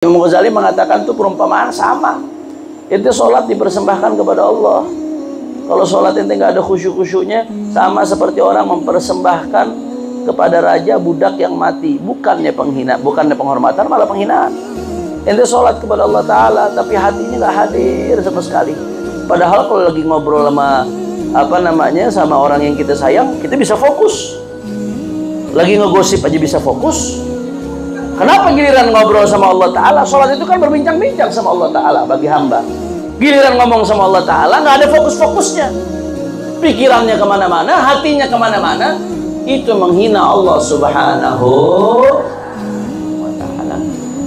Imam Ghazali mengatakan itu perumpamaan sama. Itu sholat dipersembahkan kepada Allah. Kalau sholat ente nggak ada khusyuk-khusyuknya, sama seperti orang mempersembahkan kepada raja budak yang mati. Bukannya penghina, bukannya penghormatan, malah penghinaan. Ente sholat kepada Allah Ta'ala, tapi hatinya nggak hadir sama sekali. Padahal kalau lagi ngobrol sama sama orang yang kita sayang, kita bisa fokus. Lagi ngegosip aja bisa fokus. Kenapa giliran ngobrol sama Allah Ta'ala? Sholat itu kan berbincang-bincang sama Allah Ta'ala bagi hamba. Giliran ngomong sama Allah Ta'ala nggak ada fokus-fokusnya. Pikirannya kemana-mana, hatinya kemana-mana. Itu menghina Allah Subhanahu wa Ta'ala.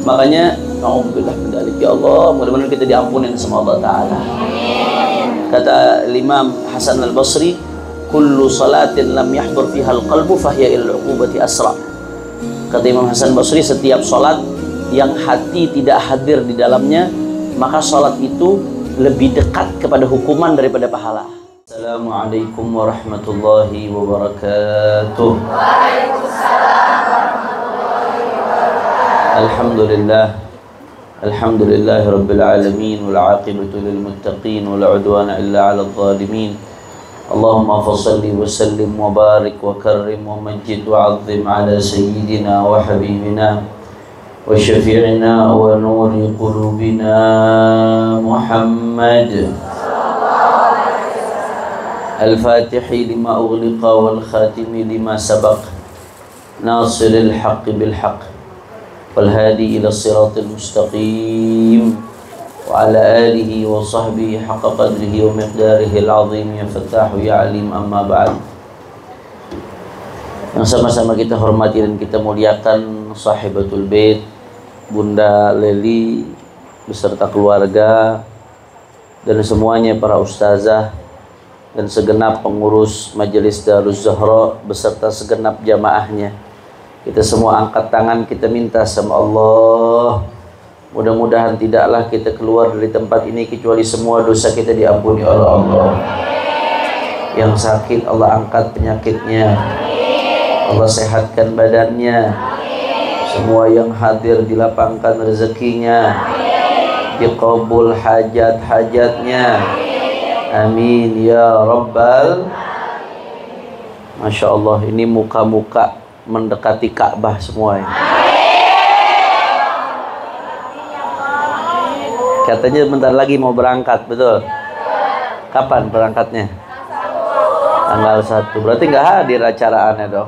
Makanya na'udzubillah min dzalik, ya Allah, mudah-mudahan kita diampunin sama Allah Ta'ala. Kata Imam Hasan al-Basri, kullu salatin lam yahdur fiha al-qalbu fahiya ilal uqubati asra. Kata Imam Hasan Basri, setiap sholat yang hati tidak hadir di dalamnya, maka sholat itu lebih dekat kepada hukuman daripada pahala. Assalamualaikum warahmatullahi wabarakatuh. Waalaikumsalam warahmatullahi wabarakatuh. Alhamdulillah. Alhamdulillahi rabbil alamin, wal aqibatu lil muttaqin, wala udwana illa 'alal zalimin. Allahumma fasalli wa sallim wa barik wa karrim wa majid wa azim ala sayyidina wa habibina wa syafi'ina wa nuri qulubina Muhammad al-fatihi lima ughliqa wal khatimi lima sabaq nasiril haqqi bil haqq wal hadi ila siratil mustaqim wa ala alihi wa sahbihi haqqa qadrihi wa miqdarihi al-azim. Ya Fattahu ya Alim, amma ba'd. Yang sama-sama kita hormati dan kita muliakan sahibatul bait, Bunda Leli beserta keluarga dan semuanya para ustazah dan segenap pengurus Majelis Darus Zahra beserta segenap jamaahnya. Kita semua angkat tangan, kita minta sama Allah, mudah-mudahan tidaklah kita keluar dari tempat ini kecuali semua dosa kita diampuni oleh Allah. Yang sakit Allah angkat penyakitnya, Allah sehatkan badannya. Semua yang hadir dilapangkan rezekinya, diqabul hajat-hajatnya. Amin ya Rabbal. Masya Allah, ini muka-muka mendekati Ka'bah semua ini. Katanya bentar lagi mau berangkat, betul? Kapan berangkatnya? Tanggal 1. Berarti nggak hadir acaraannya dong.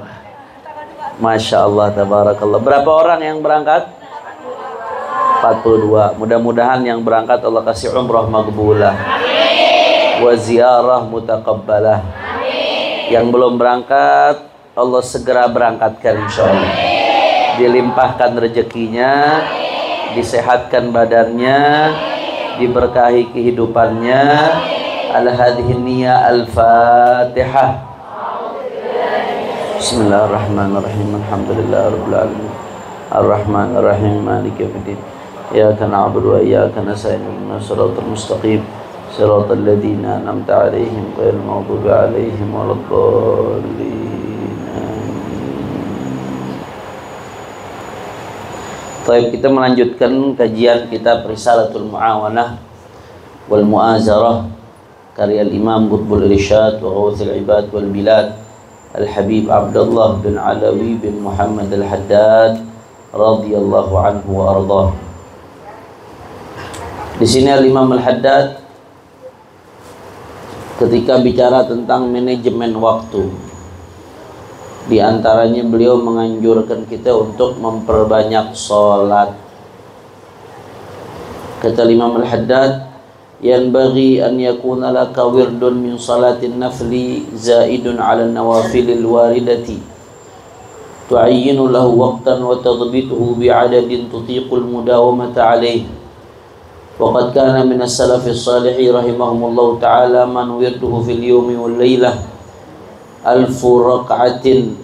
Masya Allah, tabarakallah. Berapa orang yang berangkat? 42. Mudah-mudahan yang berangkat Allah kasih umrah maqbulah wa ziarah mutaqabbalah. Yang belum berangkat Allah segera berangkatkan insyaallah. Dilimpahkan rezekinya, disehatkan badannya, diberkahi kehidupannya. Al-hadhihi niyya al-fatihah. Bismillahirrahmanirrahim. Alhamdulillahirabbil alamin. Arrahmanirrahim. Maliki yaumiddin. Iyyaka na'budu wa iyyaka nasta'in. Ihdinas siratal mustaqim. Siratal ladzina an'amta 'alaihim ghairil maghdubi 'alaihim waladdallin. Baik, kita melanjutkan kajian kitab Risalatul Mu'awanah wal Mu'azarah karya Imam Qutbul Irsyad wa Ghawthul Ibad wal Bilad Al-Habib Abdullah bin Alawi bin Muhammad Al-Haddad radhiyallahu anhu wa ardhah. Di sini Imam Al-Haddad ketika bicara tentang manajemen waktu, di antaranya beliau menganjurkan kita untuk memperbanyak sholat. Kata Imam Al-Haddad, yanbaghi an yakuna laka wirdun min salatin nafli zaidun ala nawafilil waridati tu'ayyinu lahu waqtan wa tadbituhu bi'adadin tutiqul mudawamata alayh. Waqad kana min as-salafis salihin rahimahumullah ta'ala man wirduhu fil yawmi wal laylah alfu raka'atin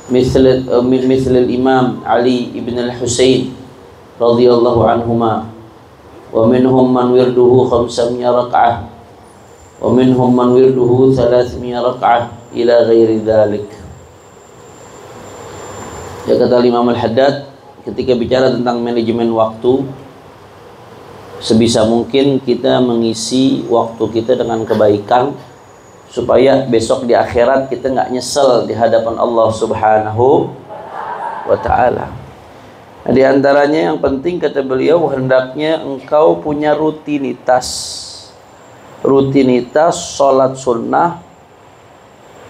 mithl al-imam Ali ibn al-Husayn radhiyallahu anhuma, wa minhum man wirduhu 500 raka'ah wa minhum man wirduhu 300 raka'ah ila ghairi dhalik. Ya, kata Imam Al-Haddad, ketika bicara tentang manajemen waktu, sebisa mungkin kita mengisi waktu kita dengan kebaikan supaya besok di akhirat kita nggak nyesel di hadapan Allah Subhanahu wa ta'ala. Nah, di antaranya yang penting kata beliau, hendaknya engkau punya rutinitas sholat sunnah,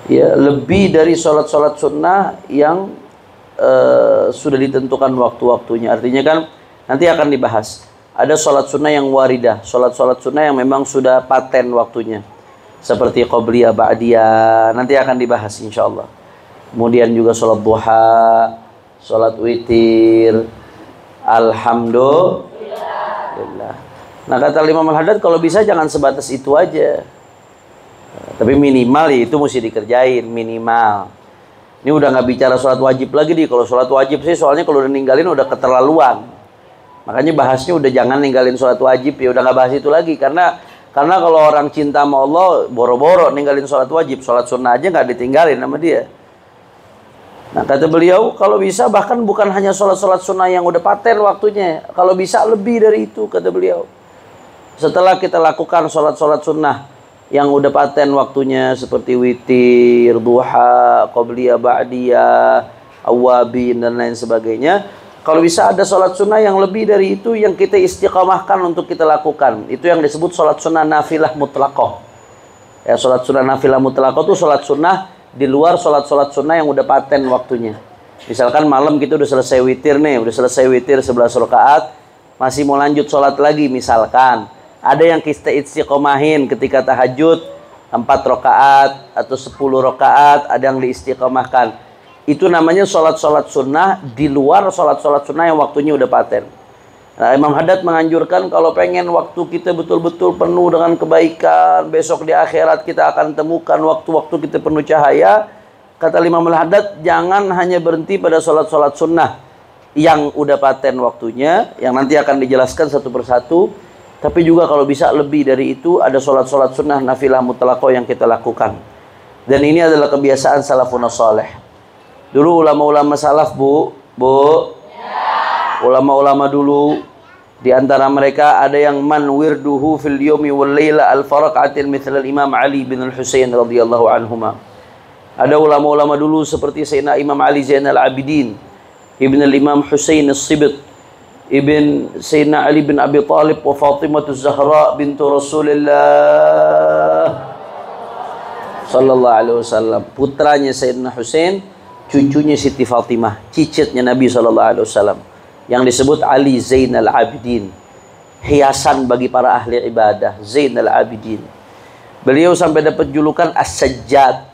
ya, lebih dari sholat sunnah yang sudah ditentukan waktu-waktunya. Artinya kan nanti akan dibahas, ada sholat sunnah yang waridah, sholat sunnah yang memang sudah paten waktunya, seperti qobliyah, ba'diyah, nanti akan dibahas insyaallah. Kemudian juga sholat duha, sholat witir, alhamdulillah. Nah, kata Imam Al-Haddad, kalau bisa jangan sebatas itu aja, tapi minimal ya itu mesti dikerjain minimal. Ini udah nggak bicara sholat wajib lagi nih. Kalau sholat wajib sih soalnya kalau udah ninggalin udah keterlaluan, makanya bahasnya udah jangan ninggalin sholat wajib, ya udah nggak bahas itu lagi. Karena kalau orang cinta sama Allah boro-boro ninggalin sholat wajib, sholat sunnah aja nggak ditinggalin sama dia. Nah, kata beliau, kalau bisa bahkan bukan hanya sholat sunnah yang udah paten waktunya, kalau bisa lebih dari itu, kata beliau. Setelah kita lakukan sholat sunnah yang udah paten waktunya seperti witir, duha, qobliyah, ba'diyah, awabin dan lain sebagainya, kalau bisa ada sholat sunnah yang lebih dari itu yang kita istiqamahkan untuk kita lakukan. Itu yang disebut sholat sunnah nafilah mutlaqah. Ya, sholat sunnah nafilah mutlaqah itu sholat sunnah di luar sholat sunnah yang udah paten waktunya. Misalkan malam kita udah selesai witir nih, udah selesai witir 11 rakaat, masih mau lanjut sholat lagi misalkan. Ada yang kita istiqomahin ketika tahajud 4 rakaat atau 10 rakaat, ada yang diistiqomahkan. Itu namanya sholat sunnah di luar sholat sunnah yang waktunya udah paten. Nah, Imam Haddad menganjurkan kalau pengen waktu kita betul-betul penuh dengan kebaikan, besok di akhirat kita akan temukan waktu-waktu kita penuh cahaya. Kata Imam Haddad, jangan hanya berhenti pada sholat sunnah yang udah paten waktunya, yang nanti akan dijelaskan satu persatu. Tapi juga kalau bisa lebih dari itu, ada sholat sunnah nafilah mutlaqah yang kita lakukan. Dan ini adalah kebiasaan salafun saleh. Dulu ulama-ulama salaf, Bu, ulama-ulama dulu, di antara mereka ada yang man wirduhu fil yawmi wal laila al-faraqatil mithl al-Imam Ali bin al-Husain radhiyallahu anhuma. Ada ulama-ulama dulu seperti Sayyidina Imam Ali Zainal Abidin, Ibn al-Imam Husain as-Sibt, Ibn Sayyidina Ali bin Abi Talib wa Fatimah Zahra bintu Rasulullah sallallahu alaihi wasallam, putranya Sayyidina Husain, cucunya Siti Fatimah, cicitnya Nabi sallallahu alaihi wasallam, yang disebut Ali Zainal Abidin, hiasan bagi para ahli ibadah, Zainal Abidin. Beliau sampai dapat julukan As-Sajjad,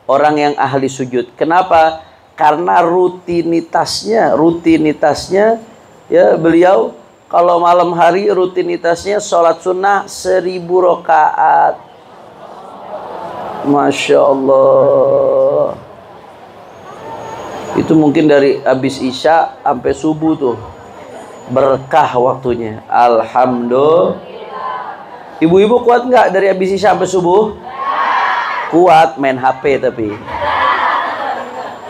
orang yang ahli sujud. Kenapa? Karena rutinitasnya ya, beliau kalau malam hari rutinitasnya sholat sunnah 1000 rakaat. Masya Allah. Itu mungkin dari habis isya sampai subuh tuh, berkah waktunya. Alhamdulillah. Ibu-ibu kuat nggak dari habis isya sampai subuh? Kuat, main HP tapi.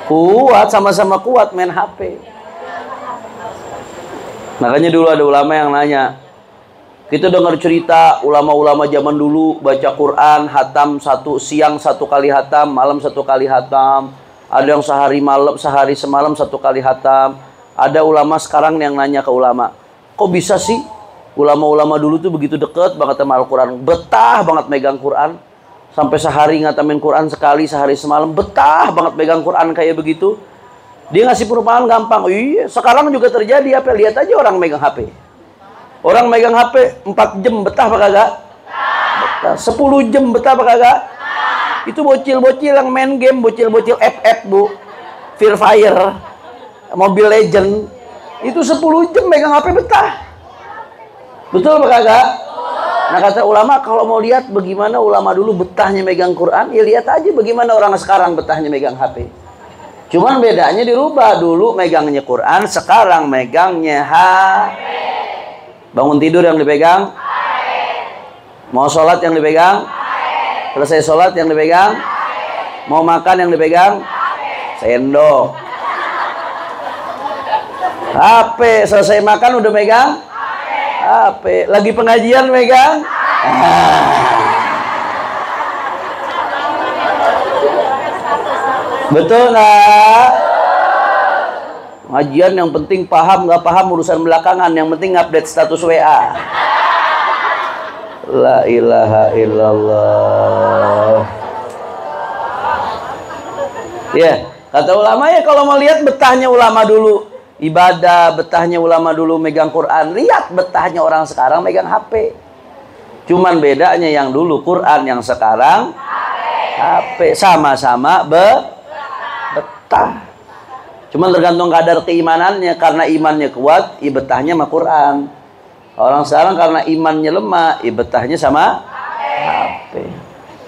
Kuat, sama-sama kuat main HP. Makanya dulu ada ulama yang nanya, kita dengar cerita ulama-ulama zaman dulu baca Quran, hatam siang 1 kali hatam, malam 1 kali hatam. Ada yang sehari semalam 1 kali hatam. Ada ulama sekarang yang nanya ke ulama, kok bisa sih ulama-ulama dulu tuh begitu dekat banget sama Al-Quran, betah banget megang Quran, sampai sehari ngatamin Quran sekali, sehari semalam, betah banget megang Quran kayak begitu. Dia ngasih perumpamaan gampang. Iya, sekarang juga terjadi apa? Lihat aja orang megang HP. Orang megang HP 4 jam betah apa kagak? Betah. 10 jam betah apa kagak? Itu bocil-bocil yang main game, bocil-bocil FF, Bu. Free Fire, Mobile Legend. Itu 10 jam megang HP betah. Betul apa kagak? Nah, kata ulama, kalau mau lihat bagaimana ulama dulu betahnya megang Quran, ya lihat aja bagaimana orang sekarang betahnya megang HP. Cuman bedanya dirubah, dulu megangnya Quran, sekarang megangnya HP. Bangun tidur yang dipegang, mau sholat yang dipegang, selesai sholat yang dipegang, mau makan yang dipegang, sendok. HP. Selesai makan udah megang HP. Lagi pengajian megang. Betul nggak? Pengajian yang penting paham, nggak paham urusan belakangan. Yang penting update status WA. La ilaha illallah. Ya, kata ulama ya kalau mau lihat betahnya ulama dulu ibadah, betahnya ulama dulu megang Quran, lihat betahnya orang sekarang megang HP. Cuman bedanya yang dulu Quran, yang sekarang HP. Sama-sama betah. Cuman tergantung kadar keimanannya. Karena imannya kuat, betahnya sama Quran. Orang sekarang karena imannya lemah, betahnya sama HP.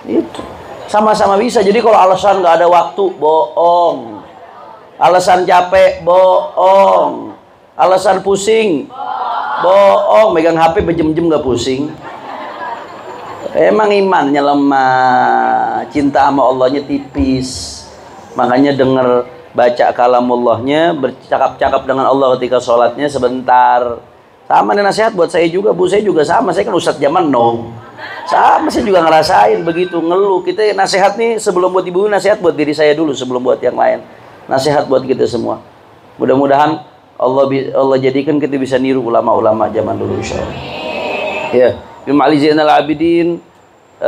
Itu sama-sama bisa. Jadi kalau alasan nggak ada waktu, bohong. Alasan capek, bohong. Alasan pusing, bohong. Megang HP berjam-jam nggak pusing. Emang imannya lemah, cinta sama Allahnya tipis. Makanya denger baca kalamullahnya, bercakap-cakap dengan Allah ketika sholatnya sebentar. Sama nih nasihat buat saya juga, Bu. Saya juga sama, saya kan ustadz zaman now. Sama, saya juga ngerasain begitu, ngeluh. Kita nasihat nih sebelum buat ibu, nasihat buat diri saya dulu sebelum buat yang lain. Nasihat buat kita semua. Mudah-mudahan Allah jadikan kita bisa niru ulama-ulama zaman dulu, insyaallah. Ya, Imam Ali Zainal Abidin 1000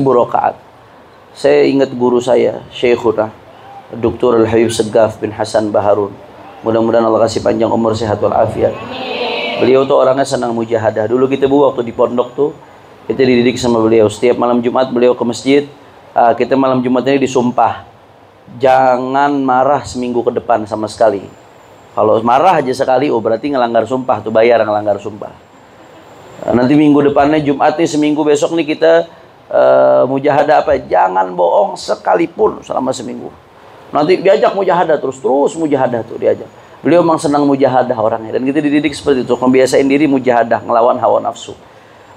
rakaat. Saya ingat guru saya, Syekhuna Dr. Al-Habib Segaf bin Hasan Baharun. Mudah-mudahan Allah kasih panjang umur, sehat walafiat. Beliau tuh orangnya senang mujahadah. Dulu kita waktu di pondok tuh kita dididik sama beliau. Setiap malam Jumat beliau ke masjid. Kita malam Jumat ini disumpah jangan marah seminggu ke depan sama sekali. Kalau marah aja sekali, berarti ngelanggar sumpah tuh, bayar ngelanggar sumpah. Nanti minggu depannya Jumat nih, seminggu besok nih kita mujahadah apa? Jangan bohong sekalipun selama seminggu. Nanti diajak mujahadah terus mujahadah tuh diajak. Beliau memang senang mujahadah orangnya, dan kita dididik seperti itu, membiasain diri mujahadah, ngelawan hawa nafsu.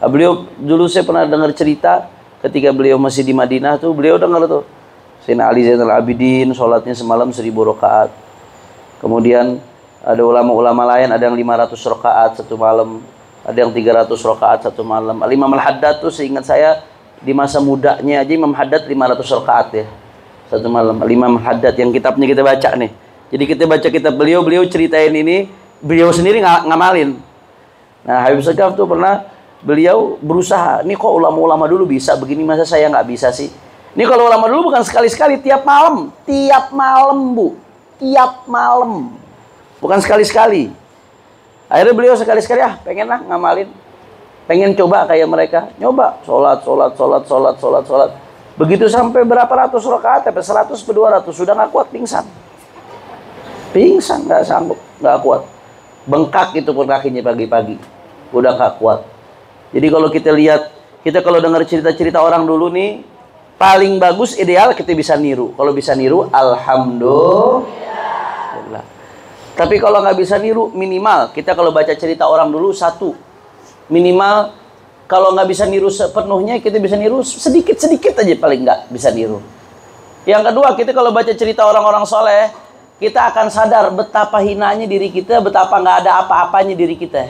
Beliau dulu saya pernah dengar cerita ketika beliau masih di Madinah tuh, beliau dengar tuh Sayyidina Ali Zainal Abidin sholatnya semalam 1000 rakaat. Kemudian ada ulama-ulama lain, ada yang 500 rakaat satu malam, ada yang 300 rakaat satu malam. Imam Al-Haddad tuh seingat saya di masa mudanya aja Imam Haddad 500 rakaat ya satu malam. Imam Haddad yang kitabnya kita baca nih. Jadi kita baca kitab beliau ceritain ini, beliau sendiri ngamalin. Nah, Habib Segaf tuh pernah beliau berusaha, ini kok ulama-ulama dulu bisa begini, masa saya nggak bisa sih? Ini kalau ulama dulu bukan sekali-sekali, tiap malam Bu, tiap malam, bukan sekali-sekali. Akhirnya beliau sekali-sekali pengen lah ngamalin, pengen coba kayak mereka, nyoba sholat. Begitu sampai berapa ratus rakaat, sampai 100 ke 200, sudah nggak kuat, pingsan, nggak sanggup, nggak kuat, bengkak itu pun kakinya pagi-pagi, udah nggak kuat. Jadi kalau kita lihat, kita kalau dengar cerita-cerita orang dulu nih, paling bagus ideal kita bisa niru. Kalau bisa niru, alhamdulillah. Tapi kalau nggak bisa niru, minimal kita kalau baca cerita orang dulu minimal. Kalau nggak bisa niru sepenuhnya, kita bisa niru sedikit aja, paling nggak bisa niru. Yang kedua, kita kalau baca cerita orang-orang soleh, kita akan sadar betapa hinanya diri kita, betapa nggak ada apa-apanya diri kita.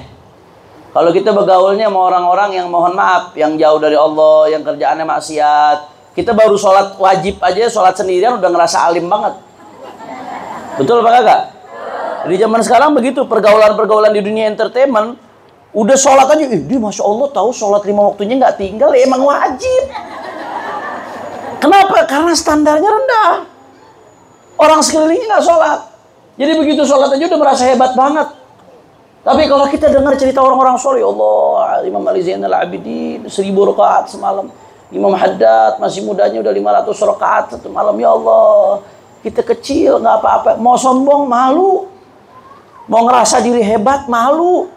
Kalau kita bergaulnya sama orang-orang yang mohon maaf, yang jauh dari Allah, yang kerjaannya maksiat, kita baru sholat wajib aja, sholat sendirian udah ngerasa alim banget. Betul apa kagak? Di zaman sekarang begitu, pergaulan-pergaulan di dunia entertainment, udah sholat aja, dia Masya Allah tahu sholat 5 waktunya nggak tinggal, ya emang wajib. Kenapa? Karena standarnya rendah. Orang sekelilingnya nggak sholat. Jadi begitu sholat aja udah merasa hebat banget. Tapi kalau kita dengar cerita orang-orang soleh, Allah, Imam Ali Zainal Abidin 1000 rakaat semalam. Imam Haddad masih mudanya udah 500 rakaat satu malam. Ya Allah, kita kecil nggak apa-apa. Mau sombong malu, mau ngerasa diri hebat malu,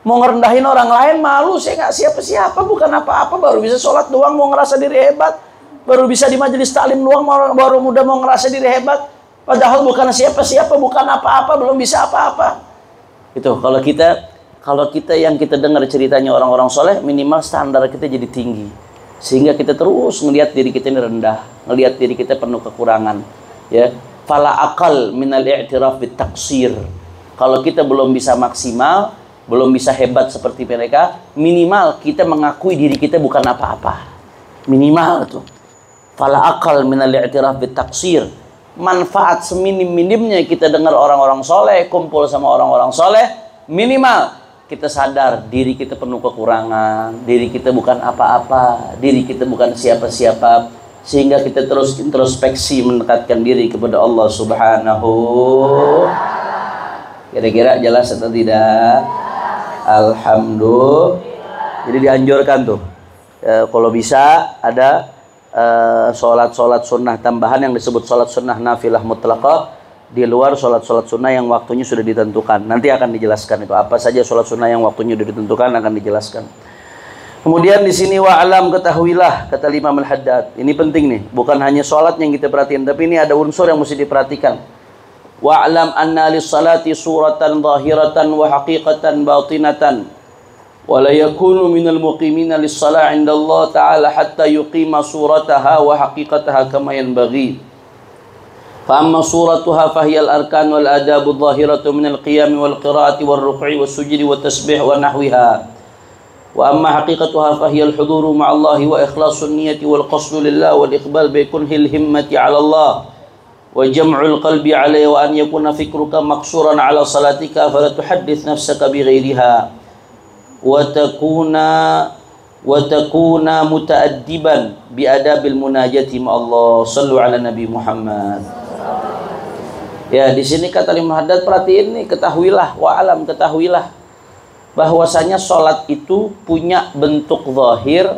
mau ngerendahin orang lain malu. Saya nggak siapa-siapa, bukan apa-apa, baru bisa sholat doang mau ngerasa diri hebat, baru bisa di majelis taklim doang baru mudah mau ngerasa diri hebat, padahal bukan siapa-siapa, bukan apa-apa, belum bisa apa-apa. Itu kalau kita yang kita dengar ceritanya orang-orang soleh, minimal standar kita jadi tinggi, sehingga kita terus ngelihat diri kita ini rendah, ngelihat diri kita penuh kekurangan, ya. fala aqal minal i'tiraf bit taqsir. Kalau kita belum bisa maksimal, belum bisa hebat seperti mereka, minimal kita mengakui diri kita bukan apa-apa. Minimal tuh. Fala aqal minal i'tiraf bit taqsir. Manfaat seminim-minimnya kita dengar orang-orang soleh, kumpul sama orang-orang soleh, minimal kita sadar diri kita penuh kekurangan, diri kita bukan apa-apa, diri kita bukan siapa-siapa, sehingga kita terus introspeksi mendekatkan diri kepada Allah Subhanahu. Kira-kira jelas atau tidak? Alhamdulillah. Jadi dianjurkan tuh, kalau bisa ada sholat sunnah tambahan yang disebut sholat sunnah nafilah mutlaqah di luar sholat sunnah yang waktunya sudah ditentukan. Nanti akan dijelaskan itu apa saja sholat sunnah yang waktunya sudah ditentukan, akan dijelaskan. Kemudian di sini wa'alam, ketahuilah, kata Imam Al-Haddad. Ini penting nih, bukan hanya sholat yang kita perhatiin, tapi ini ada unsur yang mesti diperhatikan. Wa'alam anna lis-salati suratan zahiratan wa haqiqatan batinatan. ولا يكون من المقيمين للصلاة عند الله تعالى حتى يقيم صورتها وحقيقتها كما ينبغي. فأما صورتها فهي الأركان والآداب الظاهرة من القيام والقراءة والركوع والسجود والتسبيح ونحوها. وأما حقيقتها فهي الحضور مع الله وإخلاص النية والقصد لله والإقبال بكنه الهمة على الله وجمع القلب عليه وأن يكون فكرك مقصورا على صلاتك فلا تحدث نفسك بغيرها. وتكون متأدبا بآداب المناجاة مع الله. صلوا على Nabi Muhammad. Ya, di sini kata Imam Haddad, perhatiin nih, ketahuilah, wa'alam, ketahuilah bahwasanya sholat itu punya bentuk zahir,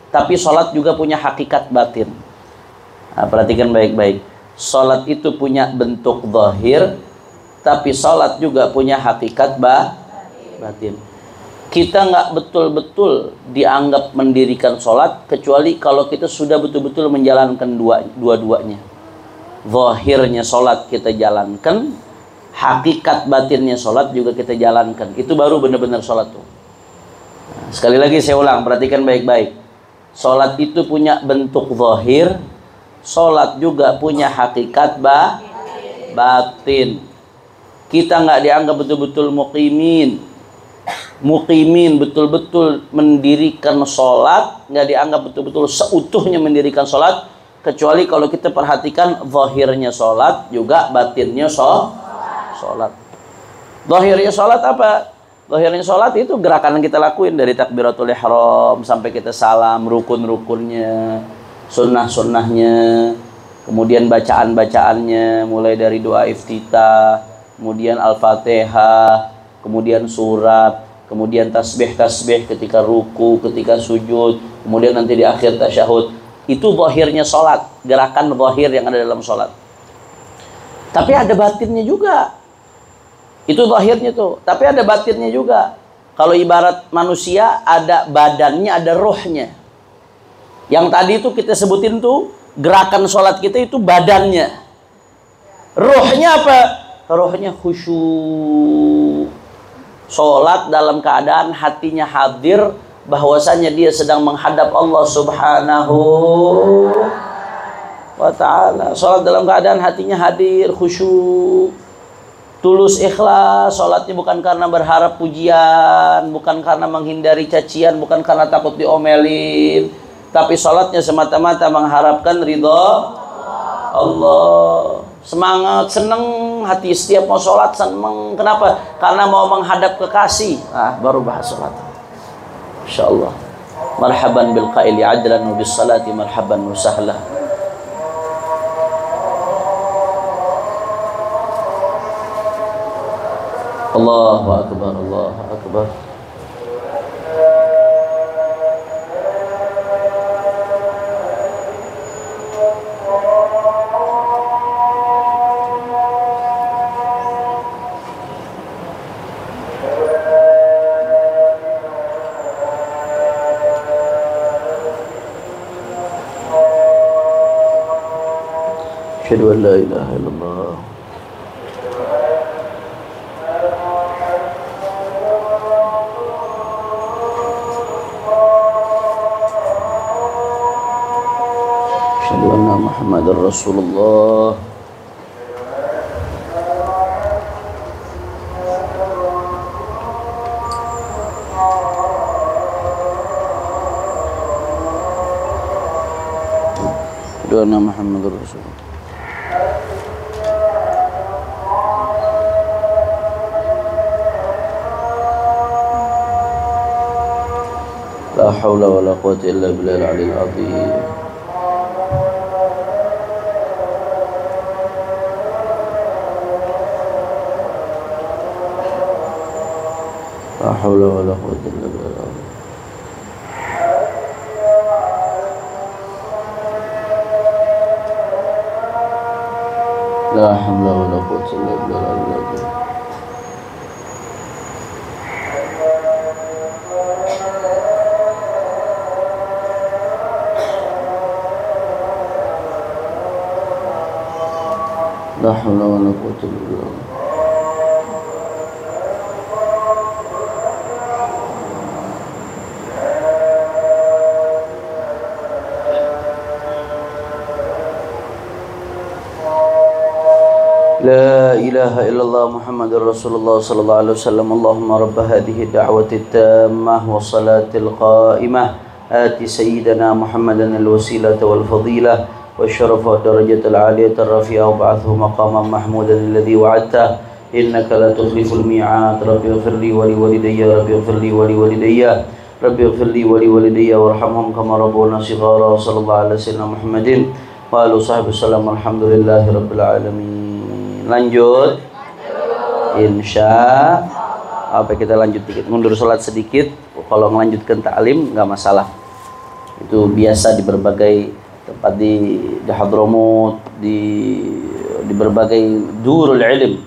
tapi sholat juga punya hakikat batin. Nah, perhatikan baik-baik. Sholat itu punya bentuk zahir, tapi sholat juga punya hakikat batin. Kita nggak betul-betul dianggap mendirikan sholat kecuali kalau kita sudah betul-betul menjalankan dua-duanya. Zahirnya sholat kita jalankan, hakikat batinnya sholat juga kita jalankan. Itu baru benar-benar sholat tuh. Nah, sekali lagi saya ulang, perhatikan baik-baik. Sholat itu punya bentuk zahir, sholat juga punya hakikat batin. Kita nggak dianggap betul-betul muqimin, betul-betul mendirikan sholat, nggak dianggap betul-betul seutuhnya mendirikan sholat, kecuali kalau kita perhatikan zahirnya sholat juga batinnya sholat. Zahirnya sholat apa? Zahirnya sholat itu gerakan yang kita lakuin dari takbiratul ihram sampai kita salam, rukun-rukunnya, sunnah-sunnahnya, kemudian bacaan-bacaannya mulai dari doa iftitah, kemudian al-fatihah, kemudian surat, kemudian tasbih ketika ruku, ketika sujud, kemudian nanti di akhir tasyahud. Itu zahirnya sholat, gerakan zahir yang ada dalam sholat. Tapi ada batinnya juga. Itu zahirnya tuh, tapi ada batinnya juga. Kalau ibarat manusia, ada badannya, ada rohnya. Yang tadi itu kita sebutin tuh, gerakan sholat kita itu badannya. Rohnya apa? Rohnya khusyuk. Sholat dalam keadaan hatinya hadir, bahwasanya dia sedang menghadap Allah Subhanahu wa ta'ala. Sholat dalam keadaan hatinya hadir, khusyuk, tulus, ikhlas. Sholatnya bukan karena berharap pujian, bukan karena menghindari cacian, bukan karena takut diomelin, tapi sholatnya semata-mata mengharapkan ridha Allah. Semangat, seneng hati setiap mau sholat, seneng. Kenapa? Karena mau menghadap kekasih. Baru bahas sholat. InsyaAllah. Marhaban bil qaili adlan wa bis salati marhaban wa sahla. Allahu akbar, Allahu akbar. Asyhadu an la ilaha illallah. Asyhadu anna Muhammadar Rasulullah. Asyhadu anna Muhammadar Rasulullah. La haula wa la quwwata illa billahil aliyyil azim. La haula wa la quwwata illa billahil azim. La haula wa la quwwata illa billahil azim. La haula wa la quwwata illa billah. La ilaha illallah Muhammadur Rasulullah sallallahu alaihi wasallam. Allahumma rabb hadhihi ad-da'wati at-tammah wa salatil qa'imah ati sayyidina Muhammadan al-wasilata wal fadilah والشرف والدرجة العالية الرفيعة وابعثه مقاما محمودا الذي وعدته إنك لا تخلف الميعاد. ربي اغفر لي ولوالدي ربي اغفر لي ولوالدي ربي اغفر لي ولوالدي وارحمهم كما ربونا صغارا. صلى الله على سيدنا محمد وآله وصحبه وسلم. الحمدلله رب العالمين. Lanjut. Insya apa kita lanjut dikit, mundur sholat sedikit. Kalau melanjutkan ta'lim nggak masalah, itu biasa di berbagai tempat, di Hadramut, di berbagai durul ilm,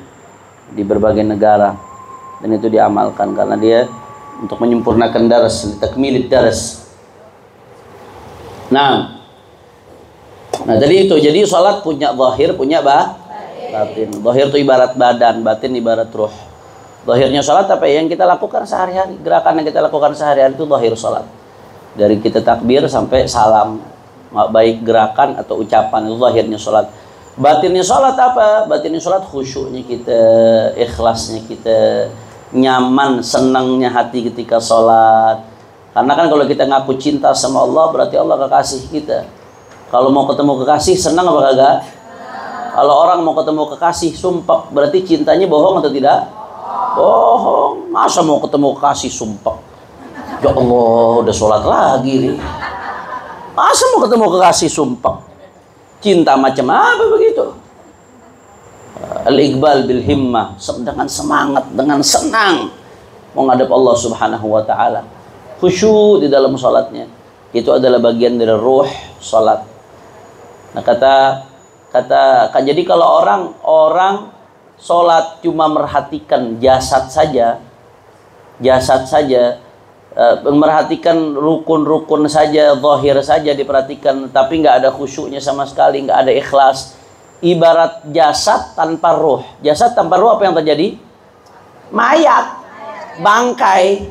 di berbagai negara, dan itu diamalkan karena dia untuk menyempurnakan daras, takmilid daras. Nah tadi itu, jadi sholat punya zahir, punya batin. Zahir itu ibarat badan, batin ibarat ruh. Zahirnya sholat apa yang kita lakukan sehari-hari, gerakan yang kita lakukan sehari-hari itu zahir sholat. Dari kita takbir sampai salam, baik gerakan atau ucapan, itu zahirnya sholat. Batinnya sholat apa? Batinnya sholat khusyuknya kita, ikhlasnya kita, nyaman, senangnya hati ketika sholat. Karena kan kalau kita ngaku cinta sama Allah, berarti Allah kekasih kita. Kalau mau ketemu kekasih, senang apa kagak? Kalau orang mau ketemu kekasih, sumpah, berarti cintanya bohong atau tidak? Bohong. Masa mau ketemu kekasih sumpah? Ya Allah, udah sholat lagi nih. Masa mau ketemu kekasih sumpah? Cinta macam apa begitu? Al-iqbal bil himmah, dengan semangat, dengan senang menghadap Allah Subhanahu wa taala. Khusyuk di dalam salatnya. Itu adalah bagian dari ruh salat. Nah, jadi kalau orang salat cuma merhatikan jasad saja, merhatikan rukun-rukun saja, zahir saja diperhatikan, tapi nggak ada khusyuknya sama sekali, nggak ada ikhlas. Ibarat jasad tanpa ruh. Jasad tanpa ruh apa yang terjadi? Mayat, bangkai,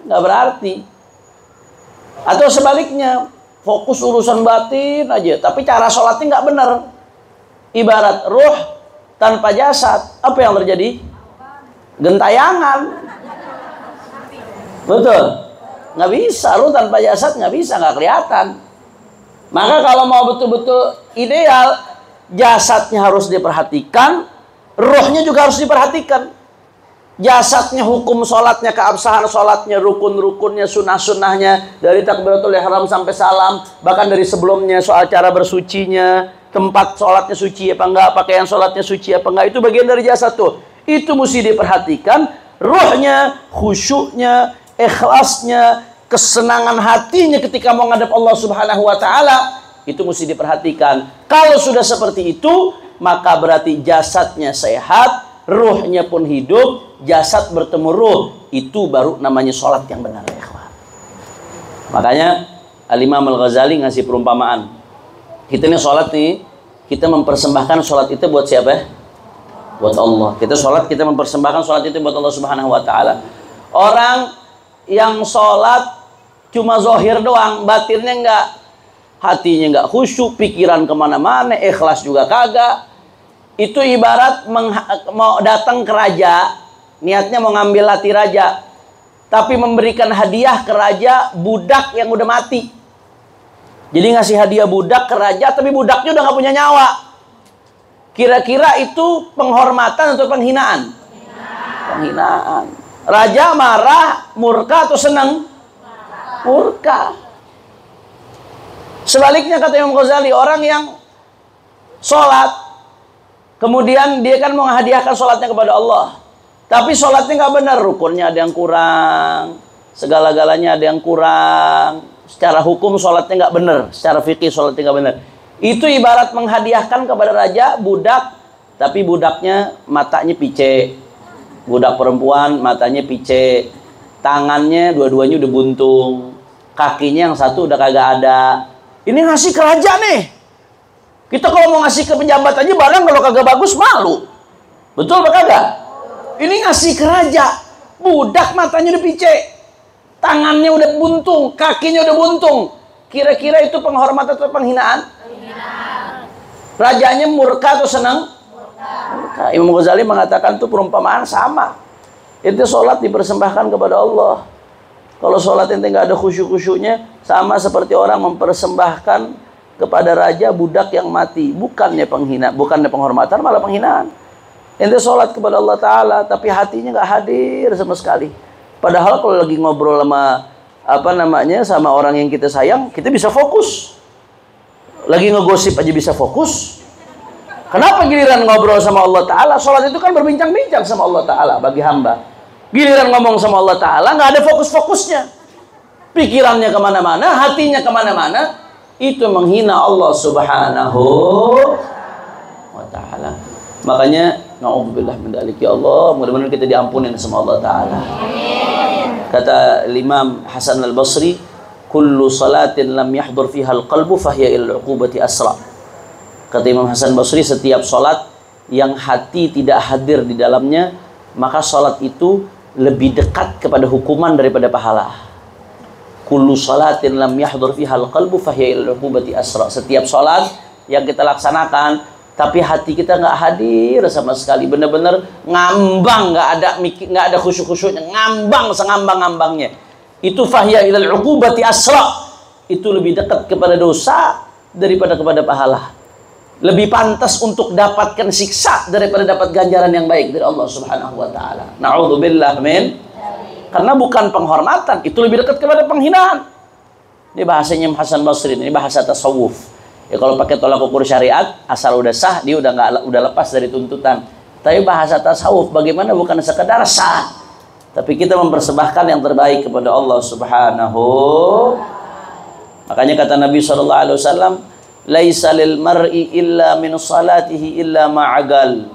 nggak berarti. Atau sebaliknya, fokus urusan batin aja, tapi cara sholatnya nggak benar. Ibarat ruh tanpa jasad, apa yang terjadi? Gentayangan. Betul, nggak bisa, ruh tanpa jasad nggak bisa, nggak kelihatan. Maka kalau mau betul-betul ideal, jasadnya harus diperhatikan, ruhnya juga harus diperhatikan. Jasadnya, hukum sholatnya, keabsahan sholatnya, rukun-rukunnya, sunnah-sunnahnya, dari takbiratul ihram sampai salam, bahkan dari sebelumnya soal cara bersucinya, tempat sholatnya suci apa enggak, pakaian sholatnya suci apa enggak, itu bagian dari jasad tuh. Itu mesti diperhatikan, ruhnya, khusyuknya, ikhlasnya, kesenangan hatinya ketika mau ngadep Allah Subhanahu wa taala, itu mesti diperhatikan. Kalau sudah seperti itu, maka berarti jasadnya sehat, ruhnya pun hidup, jasad bertemu ruh, itu baru namanya sholat yang benar, ya ikhwan. Makanya Al-Imam Al-Ghazali ngasih perumpamaan. Kita nih sholat nih, kita mempersembahkan sholat itu buat siapa? Buat Allah. Kita sholat, kita mempersembahkan sholat itu buat Allah Subhanahu wa taala. Orang yang sholat cuma zohir doang, batinnya enggak, hatinya enggak khusyuk, pikiran kemana-mana, ikhlas juga kagak. Itu ibarat mau datang ke raja, niatnya mau ngambil hati raja, tapi memberikan hadiah ke raja budak yang udah mati. Jadi ngasih hadiah budak ke raja, tapi budaknya udah nggak punya nyawa. Kira-kira itu penghormatan atau penghinaan? Penghinaan. Raja marah, murka atau senang? Murka. Sebaliknya kata Imam Ghazali, orang yang sholat, kemudian dia kan mau menghadiahkan sholatnya kepada Allah, tapi sholatnya nggak benar, rukunnya ada yang kurang, segala-galanya ada yang kurang. Secara hukum sholatnya nggak benar, secara fikih sholatnya nggak benar. Itu ibarat menghadiahkan kepada raja budak, tapi budaknya matanya pice, budak perempuan matanya pice, tangannya dua-duanya udah buntung, kakinya yang satu udah kagak ada. Ini ngasih ke raja nih. Kita kalau mau ngasih ke pejabat aja barang kalau kagak bagus malu. Betul apa kagak? Ini ngasih ke raja, budak matanya udah pice, tangannya udah buntung, kakinya udah buntung. Kira-kira itu penghormatan atau penghinaan? Penghinaan. Rajanya murka atau senang? Murka. Imam Ghazali mengatakan itu perumpamaan sama. Itu sholat dipersembahkan kepada Allah. Kalau sholat ente nggak ada khusyuk-khusyuknya, sama seperti orang mempersembahkan kepada raja budak yang mati. Bukannya penghina, bukannya penghormatan, malah penghinaan. Ente sholat kepada Allah Ta'ala, tapi hatinya nggak hadir sama sekali. Padahal kalau lagi ngobrol sama sama orang yang kita sayang, kita bisa fokus. Lagi ngegosip aja bisa fokus. Kenapa giliran ngobrol sama Allah Ta'ala? Sholat itu kan berbincang-bincang sama Allah Ta'ala bagi hamba. Giliran ngomong sama Allah Ta'ala nggak ada fokus-fokusnya, pikirannya kemana-mana, hatinya kemana-mana. Itu menghina Allah Subhanahu wa Ta'ala. Makanya na'udzubillah min dzalik, ya Allah, mudah-mudahan kita diampunin sama Allah Ta'ala. Kata Imam Hasan al-Basri, kullu salatin lam yahdur fiha al-qalbu fahiya ila al-uqubati asra. Kata Imam Hasan Basri, setiap salat yang hati tidak hadir di dalamnya, maka salat itu lebih dekat kepada hukuman daripada pahala. Kullu salatin lam yahdur fiha al-qalbu fahiya ila al-uqubati asra. Setiap salat yang kita laksanakan tapi hati kita nggak hadir sama sekali, benar-benar ngambang, nggak ada khusyuk-khusyuknya, ngambang sengambang-ngambangnya, itu fahiya ilal uqubati asra. Itu lebih dekat kepada dosa daripada kepada pahala, lebih pantas untuk dapatkan siksa daripada dapat ganjaran yang baik dari Allah Subhanahu wa Ta'ala. Na'udzubillah min, karena bukan penghormatan, itu lebih dekat kepada penghinaan. Ini bahasanya Hasan Basri, ini bahasa tasawuf. Ya kalau pakai tolak ukur syariat, asal udah sah, dia udah lepas dari tuntutan. Tapi bahasa tasawuf bagaimana, bukan sekedar sah, tapi kita mempersembahkan yang terbaik kepada Allah Subhanahu. Makanya kata Nabi SAW, laisa lil mar'i illa min salatihi illa ma'agal.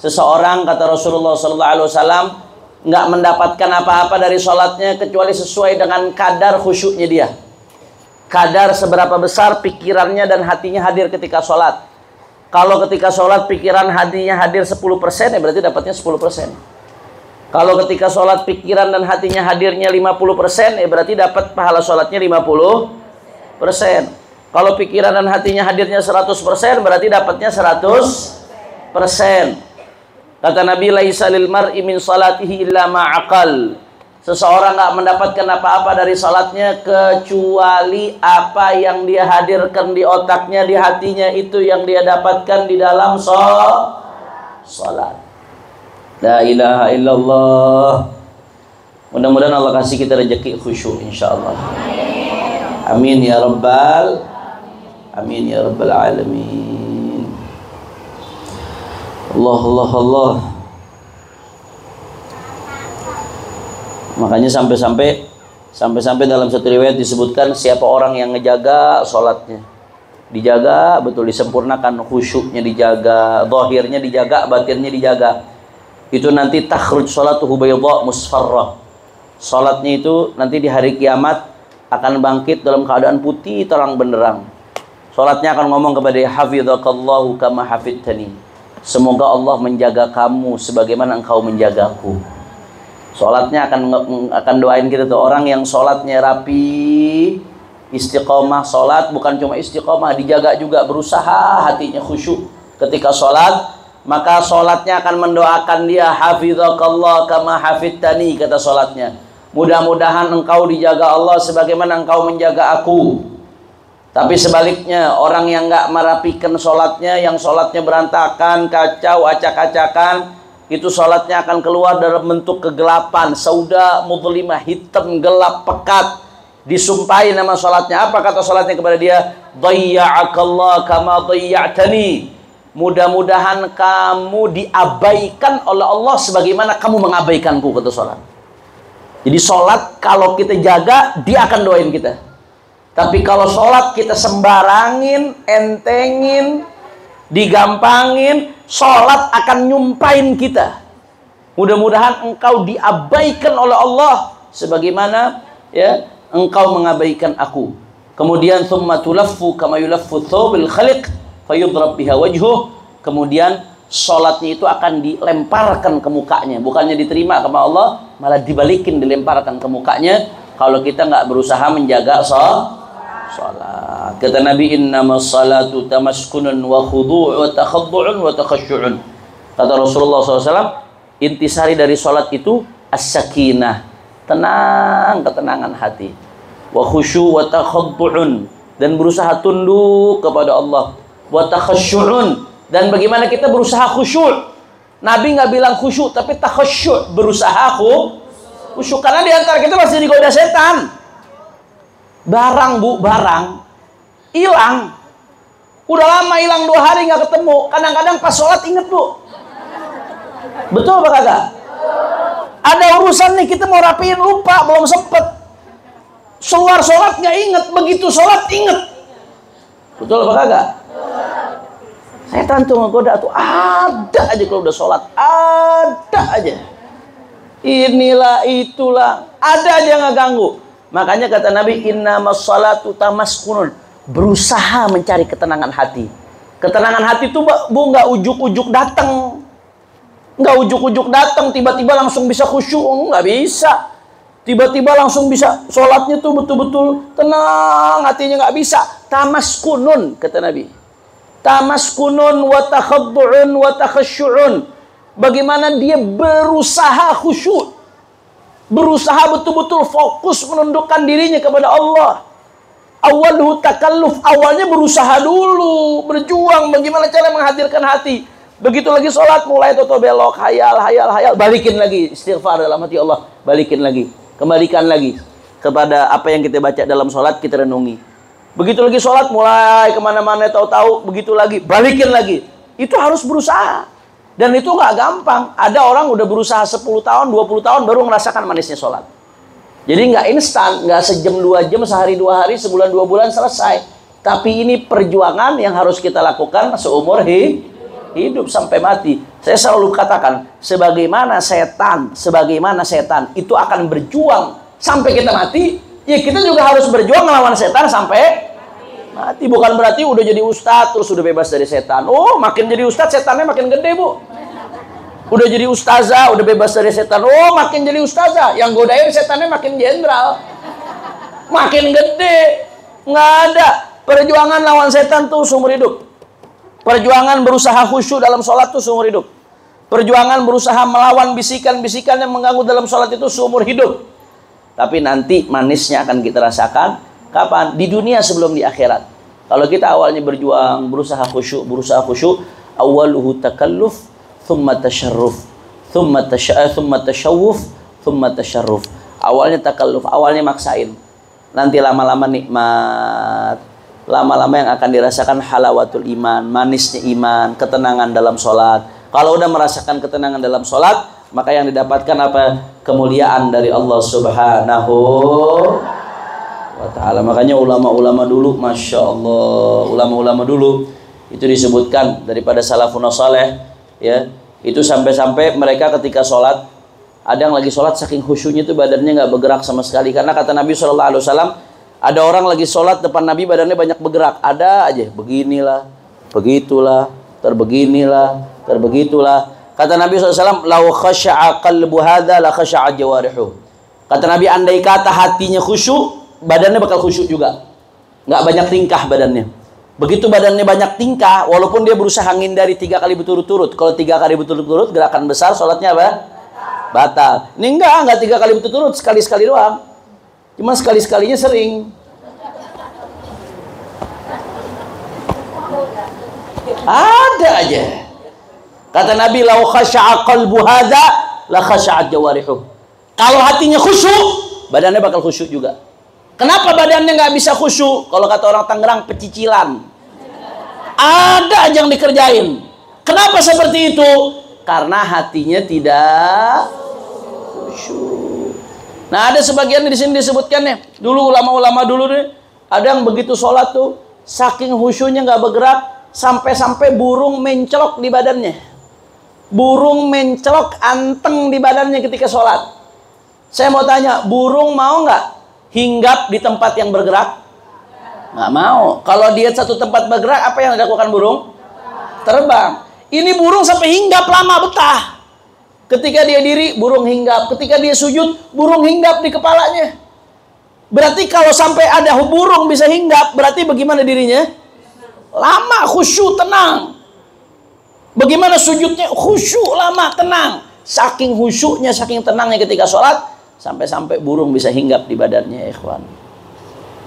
Seseorang, kata Rasulullah SAW, nggak mendapatkan apa-apa dari sholatnya kecuali sesuai dengan kadar khusyuknya dia. Kadar seberapa besar pikirannya dan hatinya hadir ketika sholat. Kalau ketika sholat pikiran hatinya hadir 10%, ya berarti dapatnya 10%. Kalau ketika sholat pikiran dan hatinya hadirnya 50%, ya berarti dapat pahala sholatnya 50%. Kalau pikiran dan hatinya hadirnya 100%, berarti dapatnya 100%. Kata Nabi, laisa lil mar'i min salatihi illa ma'aqal. Seseorang nggak mendapatkan apa-apa dari salatnya kecuali apa yang dia hadirkan di otaknya, di hatinya, itu yang dia dapatkan di dalam salat. La ilaha illallah. Mudah-mudahan Allah kasih kita rezeki khusyuk insyaallah. Amin ya rabbal, amin ya rabbal alamin. Allah. Makanya sampai dalam satu riwayat disebutkan, siapa orang yang ngejaga sholatnya, dijaga betul, disempurnakan, khusyuknya dijaga, zahirnya dijaga, batinnya dijaga, itu nanti takhruj sholatuhu bayda musfarrah. Sholatnya itu nanti di hari kiamat akan bangkit dalam keadaan putih terang benderang. Sholatnya akan ngomong kepada dia, hafidhakallahu kama hafidtani. Semoga Allah menjaga kamu sebagaimana engkau menjagaku. Sholatnya akan doain kita tuh, orang yang sholatnya rapi, istiqomah sholat, bukan cuma istiqomah, dijaga juga, berusaha hatinya khusyuk ketika sholat, maka sholatnya akan mendoakan dia, hafidhakallah kama hafidtani, kata sholatnya, mudah-mudahan engkau dijaga Allah sebagaimana engkau menjaga aku. Tapi sebaliknya, orang yang nggak merapikan sholatnya, yang sholatnya berantakan, kacau, acak-acakan, itu sholatnya akan keluar dalam bentuk kegelapan, sauda mudlimah, hitam, gelap, pekat. Disumpahi nama sholatnya. Apa kata sholatnya kepada dia? Dayya'akallah kama dayya'tani. Mudah-mudahan kamu diabaikan oleh Allah sebagaimana kamu mengabaikanku, kata sholat. Jadi sholat kalau kita jaga, dia akan doain kita. Tapi kalau sholat kita sembarangin, entengin, digampangin, sholat akan nyumpain kita. Mudah-mudahan engkau diabaikan oleh Allah sebagaimana ya engkau mengabaikan aku. Kemudian thumma tulaffu kama yulaffu thawbil khaliq fayudrab biha wajhuh. Kemudian sholatnya itu akan dilemparkan ke mukanya, bukannya diterima sama Allah, malah dibalikin, dilemparkan ke mukanya kalau kita nggak berusaha menjaga sholat. Kata Nabi, innamas salatu tamaskunun wa khudu' wa takhaddu'un wa takhasyu'un. Kata Rasulullah SAW, intisari dari sholat itu as-sakinah, tenang, ketenangan hati, wa khusyu' wa takhaddu'un, dan berusaha tunduk kepada Allah, wa takhasyu'un, dan bagaimana kita berusaha khusyuk. Nabi nggak bilang khusyuk, tapi takhasyuk, berusaha khusyuk, karena di antara kita masih digoda setan. Barang bu, barang hilang, udah lama hilang, 2 hari nggak ketemu. Kadang-kadang pas sholat inget bu, betul apa kagak? Ada urusan nih, kita mau rapiin lupa, belum sempet. Keluar sholat nggak inget, begitu sholat inget. Betul apa kagak? Setan tuh ngegoda tuh, ada aja kalau udah sholat, ada aja. Inilah itulah, ada aja yang ngeganggu. Makanya kata Nabi, innamas salatu tamaskunun, berusaha mencari ketenangan hati. Ketenangan hati itu bu nggak ujuk-ujuk datang, nggak ujuk-ujuk datang tiba-tiba langsung bisa khusyuk, nggak bisa. Tiba-tiba langsung bisa sholatnya tuh betul-betul tenang, hatinya nggak bisa. Tamaskunun kata Nabi, tamaskunun wa takhaddu'un wa takhasyu'un. Bagaimana dia berusaha khusyuk, berusaha betul-betul fokus menundukkan dirinya kepada Allah. Awwaluhu takalluf, awalnya berusaha dulu, berjuang bagaimana cara menghadirkan hati. Begitu lagi sholat mulai toto belok, hayal, balikin lagi istighfar dalam hati Allah, balikin lagi, kembalikan lagi kepada apa yang kita baca dalam sholat, kita renungi. Begitu lagi sholat mulai kemana-mana, tahu-tahu begitu lagi, balikin lagi. Itu harus berusaha. Dan itu nggak gampang. Ada orang udah berusaha 10 tahun, 20 tahun baru merasakan manisnya sholat. Jadi nggak instan, nggak sejam 2 jam, sehari 2 hari, sebulan 2 bulan selesai. Tapi ini perjuangan yang harus kita lakukan seumur hidup sampai mati. Saya selalu katakan, sebagaimana setan itu akan berjuang sampai kita mati, ya kita juga harus berjuang melawan setan sampai mati. Bukan berarti udah jadi ustadz terus udah bebas dari setan. Oh, makin jadi ustadz setannya makin gede bu. Udah jadi ustazah udah bebas dari setan. Oh, makin jadi ustazah yang godain setannya makin jenderal, makin gede. Nggak ada. Perjuangan lawan setan tuh seumur hidup. Perjuangan berusaha khusyuk dalam sholat tuh seumur hidup. Perjuangan berusaha melawan bisikan-bisikan yang mengganggu dalam sholat itu seumur hidup. Tapi nanti manisnya akan kita rasakan kapan? Di dunia sebelum di akhirat. Kalau kita awalnya berjuang, berusaha khusyuk, awaluhu takalluf, thumma tasharruf, thumma tashawuf, thumma tasharruf. Awalnya takalluf, awalnya maksain. Nanti lama-lama nikmat. Lama-lama yang akan dirasakan halawatul iman, manisnya iman, ketenangan dalam sholat. Kalau udah merasakan ketenangan dalam sholat, maka yang didapatkan apa? Kemuliaan dari Allah Subhanahu wa ta'ala. Makanya ulama-ulama dulu, Masya Allah, ulama-ulama dulu itu disebutkan daripada salafun saleh, ya, itu sampai-sampai mereka ketika sholat, ada yang lagi sholat saking khusyuknya itu badannya nggak bergerak sama sekali. Karena kata Nabi SAW, ada orang lagi sholat depan Nabi badannya banyak bergerak, ada aja beginilah, begitulah, terbeginilah, terbegitulah. Kata Nabi SAW, lau khasya'a qalbu hadha la khasya'a jawarihu. Kata Nabi, andai kata hatinya khusyuk, badannya bakal khusyuk juga. Nggak banyak tingkah badannya. Begitu badannya banyak tingkah, walaupun dia berusaha ngindari 3 kali berturut-turut. Kalau 3 kali berturut-turut, gerakan besar, sholatnya apa? Batal. Ini enggak 3 kali berturut-turut, sekali-sekali doang. Cuma sekali-sekalinya sering. Ada aja. Kata Nabi, lau khasha'a qalbu hadza la khasha'at jawarihuh. Kalau hatinya khusyuk, badannya bakal khusyuk juga. Kenapa badannya nggak bisa khusyuk? Kalau kata orang Tangerang, pecicilan. Ada aja yang dikerjain. Kenapa seperti itu? Karena hatinya tidak khusyuk. Nah, ada sebagian di sini disebutkan ya. Dulu ulama-ulama dulu nih, ada yang begitu sholat tuh, saking khusyuknya nggak bergerak, sampai-sampai burung mencelok di badannya. Burung mencelok anteng di badannya ketika sholat. Saya mau tanya, burung mau nggak hinggap di tempat yang bergerak? Nggak mau. Kalau dia satu tempat bergerak, apa yang dilakukan burung? Terbang. Ini burung sampai hinggap lama betah. Ketika dia diri, burung hinggap. Ketika dia sujud, burung hinggap di kepalanya. Berarti kalau sampai ada burung bisa hinggap, berarti bagaimana dirinya? Lama, khusyuk, tenang. Bagaimana sujudnya? Khusyuk, lama, tenang. Saking khusyuknya, saking tenangnya ketika sholat, sampai-sampai burung bisa hinggap di badannya, ikhwan.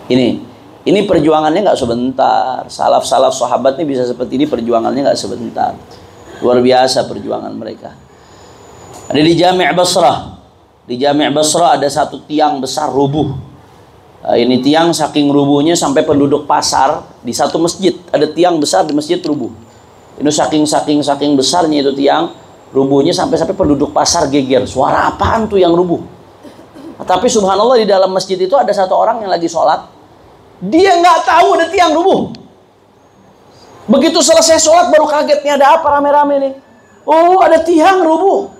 Ini perjuangannya nggak sebentar. Salaf-salaf sahabat ini bisa seperti ini, perjuangannya nggak sebentar. Luar biasa perjuangan mereka. Ada di Jami' Basrah. Di Jami' Basrah ada satu tiang besar rubuh. Ini tiang saking rubuhnya sampai penduduk pasar di satu masjid. Ada tiang besar di masjid rubuh. Ini saking besarnya itu tiang rubuhnya sampai penduduk pasar geger. Suara apaan tuh yang rubuh? Tapi subhanallah di dalam masjid itu ada satu orang yang lagi sholat. Dia nggak tahu ada tiang rubuh. Begitu selesai sholat baru kaget, nih ada apa rame-rame nih? Oh, ada tiang rubuh.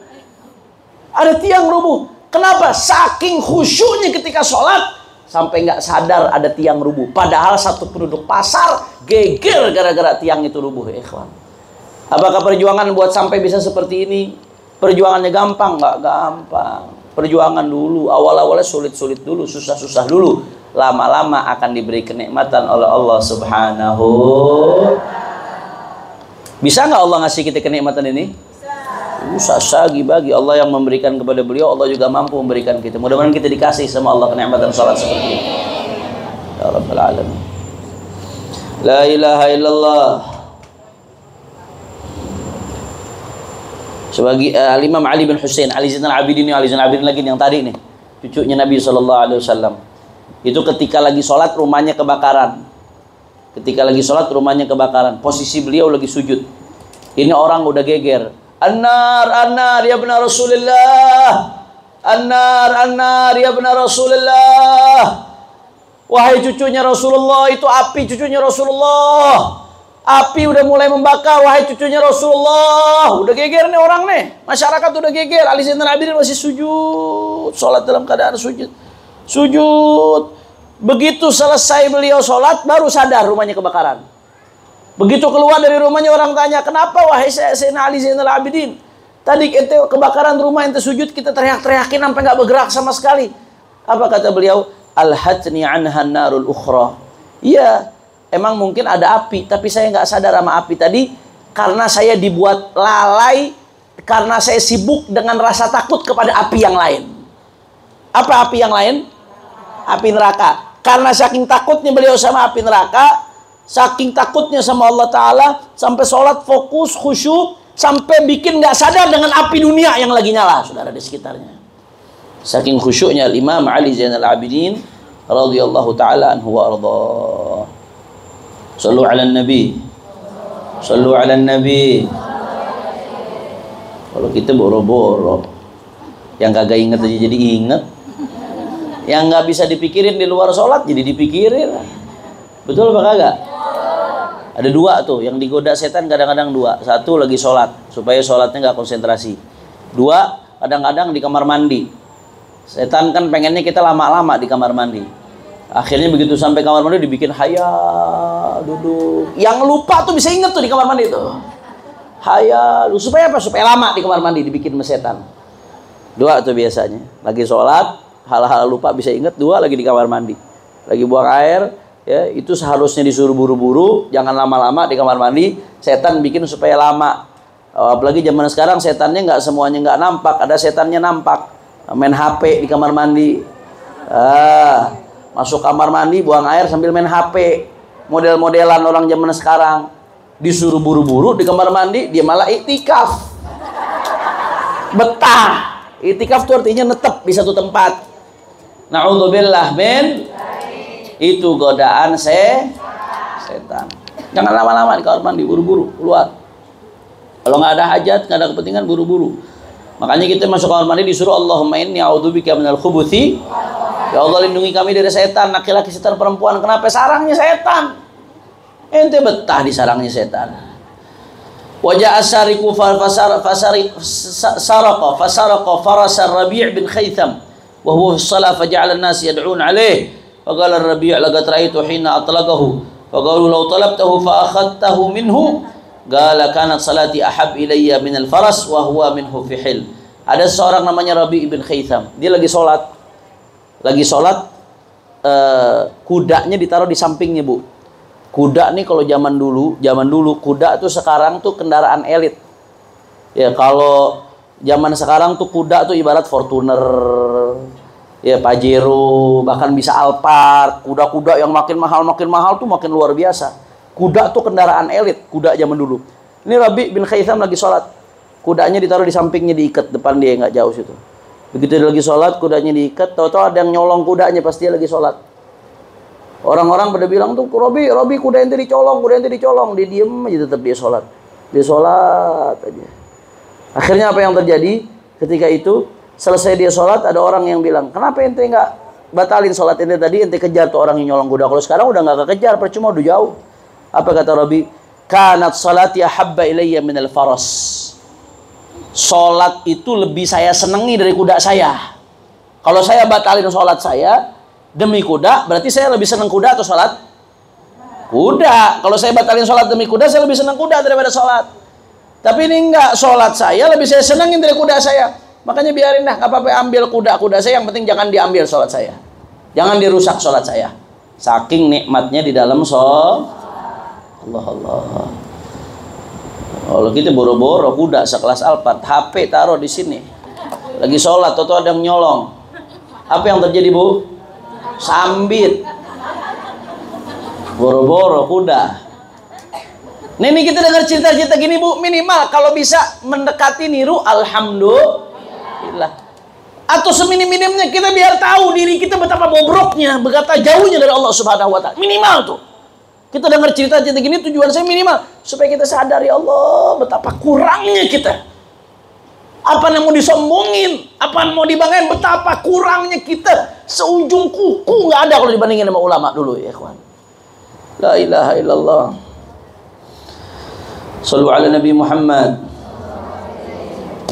Ada tiang rubuh. Kenapa? Saking khusyuknya ketika sholat sampai nggak sadar ada tiang rubuh. Padahal satu penduduk pasar geger gara-gara tiang itu rubuh, ikhwan. Apakah perjuangan buat sampai bisa seperti ini? Perjuangannya gampang? Nggak gampang. Perjuangan dulu, awal-awalnya sulit-sulit dulu, susah-susah dulu. Lama-lama akan diberi kenikmatan oleh Allah Subhanahu. Bisa nggak Allah ngasih kita kenikmatan ini? Bisa. Sagi bagi Allah yang memberikan kepada beliau, Allah juga mampu memberikan kita. Mudah-mudahan kita dikasih sama Allah kenikmatan salat seperti ini. Ya Rabbal Alamin. La ilaha illallah. Sebagai Imam Ali bin Husain, Ali Zainal Abidin lagi yang tadi nih, cucunya Nabi SAW. Itu ketika lagi sholat rumahnya kebakaran. Posisi beliau lagi sujud. Ini orang udah geger. An-nar ya benar Rasulullah. An-nar ya benar Rasulullah. Wahai cucunya Rasulullah, itu api cucunya Rasulullah. Api udah mulai membakar, wahai cucunya Rasulullah. Udah geger nih orang nih. Masyarakat udah geger. Ali Zainal Abidin masih sujud. Sholat dalam keadaan sujud. Begitu selesai beliau sholat, baru sadar rumahnya kebakaran. Begitu keluar dari rumahnya, orang tanya, kenapa wahai Sayyidina Ali Zainal Abidin? Tadi ente kebakaran rumah, ente sujud, kita teriak-teriakin sampai nggak bergerak sama sekali. Apa kata beliau? Al-hatni anhan narul ukhra. Iya, emang mungkin ada api, tapi saya nggak sadar sama api tadi karena saya dibuat lalai, karena saya sibuk dengan rasa takut kepada api yang lain. Apa api yang lain? Api neraka. Karena saking takutnya beliau sama api neraka, saking takutnya sama Allah Ta'ala, sampai sholat fokus, khusyuk, sampai bikin nggak sadar dengan api dunia yang lagi nyala, saudara, di sekitarnya. Saking khusyuknya Imam Ali Zainal Abidin radhiyallahu ta'ala anhu wa arda. Sallu ala nabi. Sallu ala nabi. Kalau kita boro-boro, yang kagak inget aja jadi inget, yang nggak bisa dipikirin di luar sholat jadi dipikirin. Betul apa kagak? Ada dua tuh yang digoda setan, kadang-kadang dua. Satu lagi sholat supaya sholatnya nggak konsentrasi. Dua, kadang-kadang di kamar mandi. Setan kan pengennya kita lama-lama di kamar mandi. Akhirnya begitu sampai kamar mandi dibikin haya duduk. Yang lupa tuh bisa inget tuh di kamar mandi tuh. Haya, supaya apa? Supaya lama di kamar mandi dibikin sama setan. Dua tuh biasanya. Lagi sholat, hal-hal lupa bisa inget. Dua lagi di kamar mandi. Lagi buang air, ya itu seharusnya disuruh buru-buru, jangan lama-lama di kamar mandi. Setan bikin supaya lama. Apalagi zaman sekarang setannya nggak semuanya nggak nampak, ada setannya nampak. Main HP di kamar mandi. Masuk kamar mandi buang air sambil main HP. Model-modelan orang zaman sekarang. disuruh buru-buru di kamar mandi, dia malah iktikaf. Betah. Iktikaf itu artinya netep di satu tempat. Na'udzubillah min itu godaan setan. Jangan lama-lama di kamar mandi, buru-buru keluar. Kalau nggak ada hajat, nggak ada kepentingan, buru-buru. Makanya kita masuk kamar mandi disuruh Allahumma inni a'udzubika minal khubuthi. Ya Allah, lindungi kami dari setan, laki-laki, setan, perempuan. Kenapa? Sarangnya setan. Ente betah di sarangnya setan. Wajah asyariku fasaraqa farasa Rabi' bin Khaytham wa huwa fi shalah faja'ala an-nas yad'un alayh wa qala ar-Rabi' laqad ra'aytu hina atlaqahu wa qalu law talabtahu fa akhadtahu minhu qala kanat salati ahab ilayya min al-faras wa huwa minhu fi hil. Ada seorang namanya Rabi' bin Khaytham, dia lagi sholat, kudanya ditaruh di sampingnya, Bu. Kuda nih kalau zaman dulu kuda tuh sekarang tuh kendaraan elit. Ya kalau zaman sekarang tuh kuda tuh ibarat Fortuner, ya Pajero, bahkan bisa Alphard. Kuda-kuda yang makin mahal tuh makin luar biasa. Kuda tuh kendaraan elit, kuda zaman dulu. Ini Rabi' bin Khaytham lagi sholat, kudanya ditaruh di sampingnya, diikat depan dia, nggak jauh situ. Begitu dia lagi sholat, kudanya diikat, tahu-tahu ada yang nyolong kudanya pas dia lagi sholat. Orang-orang pada bilang tuh, Robi kuda ente dicolong. Dia diem aja, tetap dia sholat aja. Akhirnya apa yang terjadi? Ketika itu selesai dia sholat, ada orang yang bilang, kenapa ente nggak batalin sholat ente tadi, ente kejar tuh orang yang nyolong kuda. Kalau sekarang udah nggak kekejar, percuma, udah jauh. Apa kata Robi? Kanat salati ahabba ilayya minal faras. Sholat itu lebih saya senangi dari kuda saya. Kalau saya batalin sholat saya demi kuda, berarti saya lebih senang kuda atau sholat? Kuda. Kalau saya batalin sholat demi kuda, saya lebih senang kuda daripada sholat. Tapi ini enggak, sholat saya lebih saya senangin dari kuda saya. Makanya biarin dah, nggak apa-apa, ambil kuda saya, yang penting jangan diambil sholat saya. Jangan dirusak sholat saya. Saking nikmatnya di dalam sholat. Allah. Kalau kita boro-boro kuda sekelas Alphard, HP taruh di sini. Lagi sholat, atau ada yang nyolong. Apa yang terjadi, Bu? Sambit. Boro-boro kuda. Ini kita dengar cerita-cerita gini, Bu, minimal kalau bisa mendekati niru, alhamdulillah. Atau seminim-minimnya kita biar tahu diri kita betapa bobroknya, betapa jauhnya dari Allah Subhanahu wa taala. Minimal tuh. Kita dengar cerita-cerita gini, tujuan saya minimal supaya kita sadar, ya Allah, betapa kurangnya kita. Apa yang mau disombongin, apa yang mau dibanggain, betapa kurangnya kita. Seujung kuku nggak ada kalau dibandingin sama ulama dulu, ya kawan. La ilaha illallah. Shallu ala Nabi Muhammad.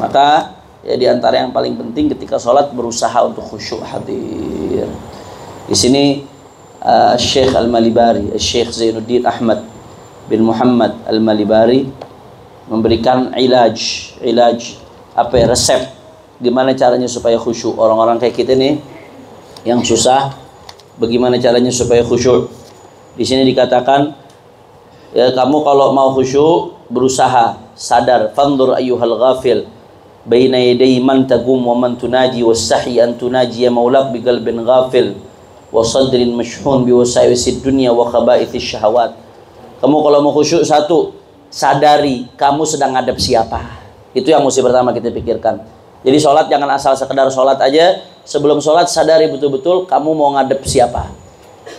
Maka ya diantara yang paling penting ketika sholat, berusaha untuk khusyuk hadir. Di sini Syekh Al-Malibari, Syekh Zainuddin Ahmad bin Muhammad Al-Malibari memberikan ilaj apa ya, resep gimana caranya supaya khusyuk. Orang-orang kayak kita nih yang susah, bagaimana caranya supaya khusyuk. Di sini dikatakan, ya kamu kalau mau khusyuk berusaha sadar, fandur ayyuhal ghafil baina yaday man taqum wa man tunaji wastahi an tunaji ya maulak biqalbin ghafil wa sadrin mashhun biwasaisid dunya wa khaba'ithis syahawat. Kamu kalau mau khusyuk, satu, sadari kamu sedang ngadep siapa. Itu yang mesti pertama kita pikirkan. Jadi sholat jangan asal sekedar sholat aja. Sebelum sholat sadari betul-betul kamu mau ngadep siapa.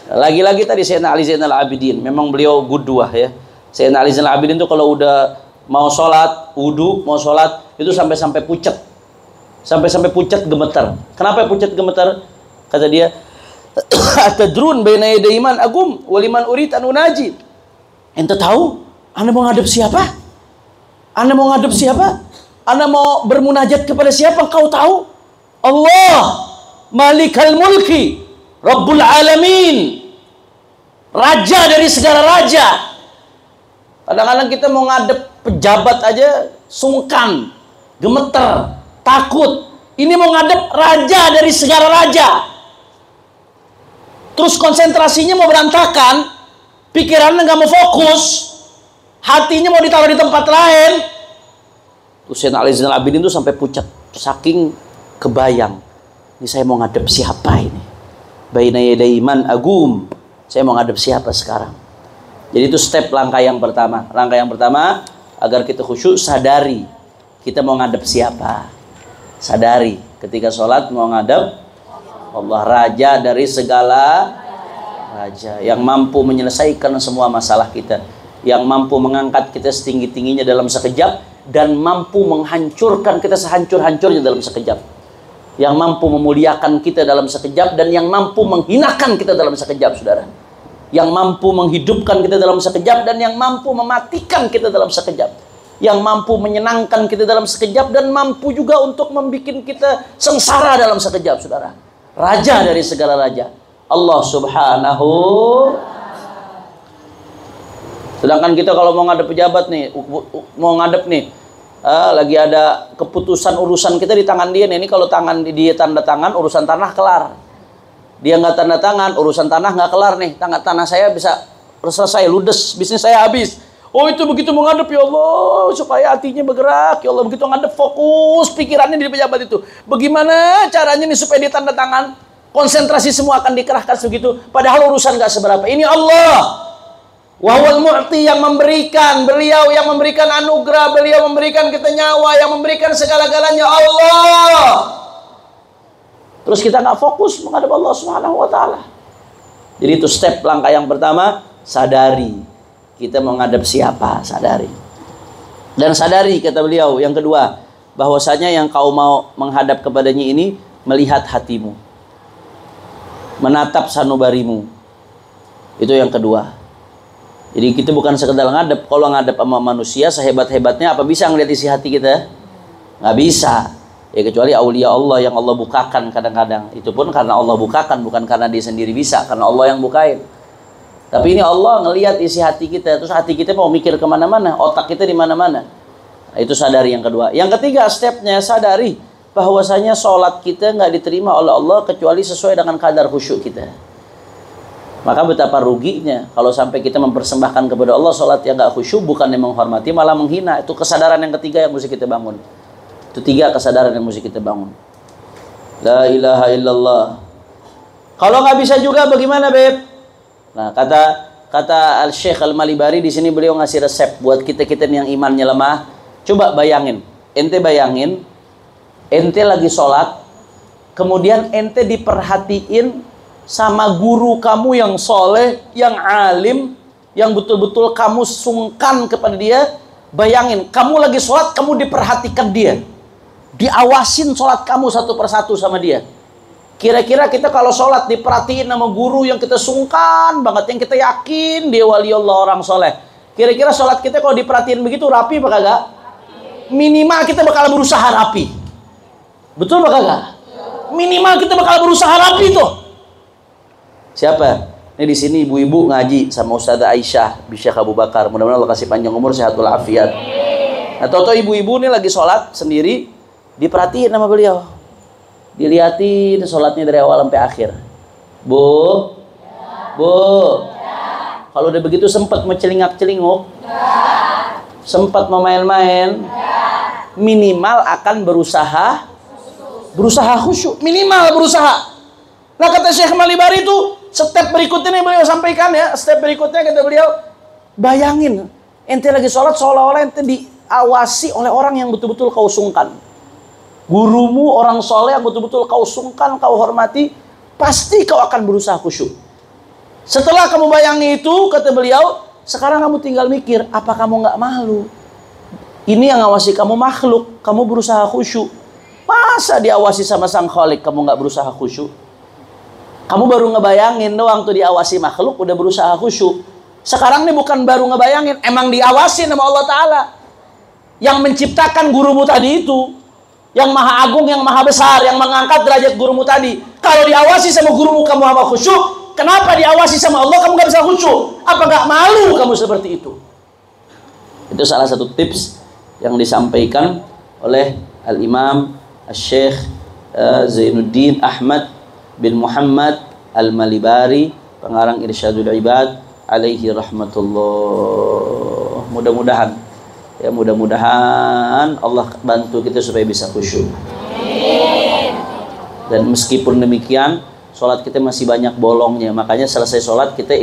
Lagi-lagi tadi Sayyidina Ali Zainal Abidin, memang beliau gudwah ya. Sayyidina Ali Zainal Abidin itu kalau udah mau sholat, wudu, mau sholat, itu sampai pucet. Sampai pucet gemeter. Kenapa pucet gemeter? Kata dia, atadrun baina yaday man agum waliman urid an unaji. Ente tahu Anda mau ngadep siapa? Anda mau ngadep siapa? Anda mau bermunajat kepada siapa? Engkau tahu? Allah, Malikal Mulki, Rabbul Alamin, Raja dari segala raja. Kadang-kadang kita mau ngadep pejabat aja sungkan, gemeter, takut. Ini mau ngadep Raja dari segala raja. Terus konsentrasinya mau berantakan, pikirannya nggak mau fokus, hatinya mau ditaruh di tempat lain. Sayyidina Ali Zainal Abidin itu sampai pucat, saking kebayang, ini saya mau ngadep siapa ini? Baina yaday man agum, saya mau ngadep siapa sekarang? Jadi itu step langkah yang pertama. Langkah yang pertama agar kita khusyuk, sadari kita mau ngadep siapa. Sadari ketika sholat mau ngadep Allah, raja dari segala raja, yang mampu menyelesaikan semua masalah kita, yang mampu mengangkat kita setinggi-tingginya dalam sekejap, dan mampu menghancurkan kita sehancur-hancurnya dalam sekejap, yang mampu memuliakan kita dalam sekejap, dan yang mampu menghinakan kita dalam sekejap, saudara, yang mampu menghidupkan kita dalam sekejap, dan yang mampu mematikan kita dalam sekejap, yang mampu menyenangkan kita dalam sekejap, dan mampu juga untuk membuat kita sengsara dalam sekejap, saudara. Raja dari segala raja, Allah Subhanahu. Sedangkan kita kalau mau ngadep pejabat nih, mau ngadep nih, lagi ada keputusan urusan kita di tangan dia nih. Ini kalau tangan dia tanda tangan, urusan tanah kelar. Dia nggak tanda tangan, urusan tanah nggak kelar nih. Tanah saya bisa selesai, ludes, bisnis saya habis. Oh, itu begitu mau ngadep, ya Allah, supaya hatinya bergerak, ya Allah, begitu ngadep fokus pikirannya di pejabat itu. Bagaimana caranya nih supaya dia tanda tangan? Konsentrasi semua akan dikerahkan begitu. Padahal urusan nggak seberapa. Ini Allah. Wahwal mu'ti, yang memberikan, beliau yang memberikan anugerah, beliau memberikan kita nyawa, yang memberikan segala-galanya Allah. Terus kita nggak fokus menghadap Allah Subhanahu wa Ta'ala. Jadi itu step langkah yang pertama, sadari kita menghadap siapa, sadari. Dan sadari, kata beliau yang kedua, bahwasanya yang kau mau menghadap kepadanya ini melihat hatimu, menatap sanubarimu. Itu yang kedua. Jadi kita bukan sekedar ngadep. Kalau ngadep sama manusia sehebat-hebatnya, apa bisa ngeliat isi hati kita? Nggak bisa. Ya kecuali aulia Allah yang Allah bukakan kadang-kadang. Itu pun karena Allah bukakan, bukan karena dia sendiri bisa, karena Allah yang bukain. Tapi ini Allah ngelihat isi hati kita, terus hati kita mau mikir kemana-mana, otak kita di mana-mana. Nah, itu sadari yang kedua. Yang ketiga stepnya, sadari bahwasanya sholat kita nggak diterima oleh Allah kecuali sesuai dengan kadar khusyuk kita. Maka betapa ruginya kalau sampai kita mempersembahkan kepada Allah sholat yang nggak khusyuk, bukan yang menghormati, malah menghina. Itu kesadaran yang ketiga yang mesti kita bangun. Itu 3 kesadaran yang mesti kita bangun. La ilaha illallah. Kalau nggak bisa juga bagaimana, Beb? Nah, kata Al-Syekh Al-Malibari di sini, beliau ngasih resep buat kita-kita yang imannya lemah. Coba bayangin, ente bayangin, ente lagi sholat, kemudian ente diperhatiin sama guru kamu yang soleh, yang alim, yang betul-betul kamu sungkan kepada dia. Bayangin, kamu lagi sholat, kamu diperhatikan dia, diawasin sholat kamu satu persatu sama dia. Kira-kira kita kalau sholat diperhatiin sama guru yang kita sungkan banget, yang kita yakin dia wali Allah, orang soleh, kira-kira sholat kita kalau diperhatiin begitu rapi apa kagak? Minimal kita bakal berusaha rapi. Betul apa kagak? Minimal kita bakal berusaha rapi tuh. Siapa? Ini di sini ibu-ibu ngaji sama Ustazah Aisyah Bisyakh Abu Bakar. Mudah-mudahan Allah kasih panjang umur, sehatul afiat. Nah, toto ibu-ibu ini lagi sholat sendiri, diperhatiin sama beliau, dilihatin sholatnya dari awal sampai akhir. Bu, kalau udah begitu sempat mencelingak-celinguk, sempat mau main-main, minimal akan berusaha khusyuk, minimal berusaha. Nah, kata Syekh Malibari itu step berikutnya nih beliau sampaikan ya. Step berikutnya kata beliau, bayangin ente lagi sholat seolah-olah ente diawasi oleh orang yang betul-betul kau sungkan. Gurumu orang soleh yang betul-betul kau sungkan, kau hormati, pasti kau akan berusaha khusyuk. Setelah kamu bayangi itu, kata beliau, sekarang kamu tinggal mikir, apa kamu nggak malu? Ini yang ngawasi kamu makhluk, kamu berusaha khusyuk. Masa diawasi sama sang Khalik kamu nggak berusaha khusyuk? Kamu baru ngebayangin doang tuh diawasi makhluk, udah berusaha khusyuk. Sekarang ini bukan baru ngebayangin, emang diawasi sama Allah Ta'ala yang menciptakan gurumu tadi itu, yang maha agung, yang maha besar, yang mengangkat derajat gurumu tadi. Kalau diawasi sama gurumu kamu sama khusyuk, kenapa diawasi sama Allah kamu gak bisa khusyuk? Apa gak malu kamu seperti itu? Itu salah satu tips yang disampaikan oleh Al-Imam Al-Syekh Zainuddin Ahmad bin Muhammad Al-Malibari, pengarang Irsyadul Ibad alaihi rahmatullah. Mudah-mudahan ya, mudah-mudahan Allah bantu kita supaya bisa khusyuk. Dan meskipun demikian, sholat kita masih banyak bolongnya. Makanya selesai sholat kita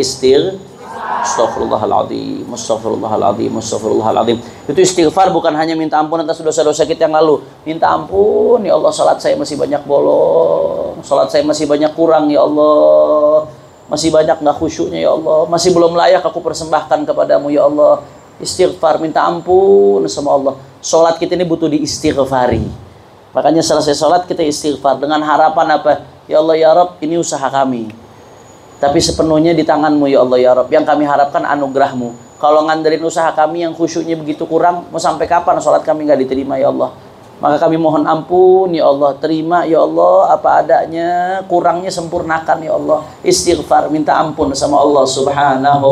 Astaghfirullahaladzim, astaghfirullahaladzim, astaghfirullahaladzim. Itu istighfar bukan hanya minta ampun atas dosa-dosa kita yang lalu. Minta ampun, ya Allah, salat saya masih banyak bolong, salat saya masih banyak kurang, ya Allah, masih banyak nggak khusyuknya, ya Allah, masih belum layak aku persembahkan kepadamu, ya Allah. Istighfar, minta ampun sama Allah. Salat kita ini butuh diistighfari. Makanya selesai salat kita istighfar dengan harapan apa? Ya Allah, ya Rabb, ini usaha kami, tapi sepenuhnya di tanganmu, ya Allah, ya Rabb. Yang kami harapkan anugerahmu. Kalau ngandelin usaha kami yang khusyuknya begitu kurang, mau sampai kapan sholat kami nggak diterima, ya Allah? Maka kami mohon ampun, ya Allah. Terima, ya Allah, apa adanya. Kurangnya sempurnakan, ya Allah. Istighfar, minta ampun sama Allah Subhanahu.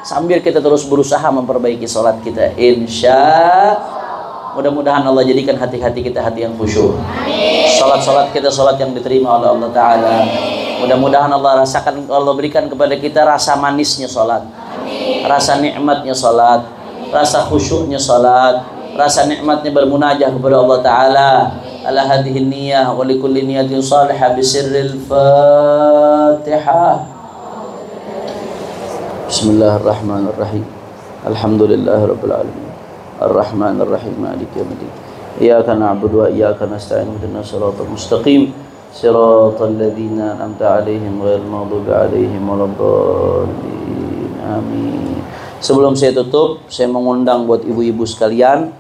Sambil kita terus berusaha memperbaiki sholat kita, insya. Mudah-mudahan Allah jadikan hati-hati kita hati yang khusyuk. Sholat-sholat kita sholat yang diterima oleh Allah Ta'ala. Mudah-mudahan Allah rasakan, Allah berikan kepada kita rasa manisnya sholat, rasa nikmatnya sholat, rasa khusyuknya sholat, rasa nikmatnya bermunajah kepada Allah Ta'ala. Ala hadhihi niyah wa likulli niyatin salihah bisirril Fatihah. Bismillahirrahmanirrahim. Alhamdulillahirabbil alamin. Ar-Rahmanir Rahim. Maliki yaumiddin. Iyyaka na'budu wa iyyaka nasta'in. Ihdinas siratal mustaqim. Siratal ladzina an'amta 'alaihim ghairil maghdubi 'alaihim waladdallin. Amin. Sebelum saya tutup, saya mengundang buat ibu-ibu sekalian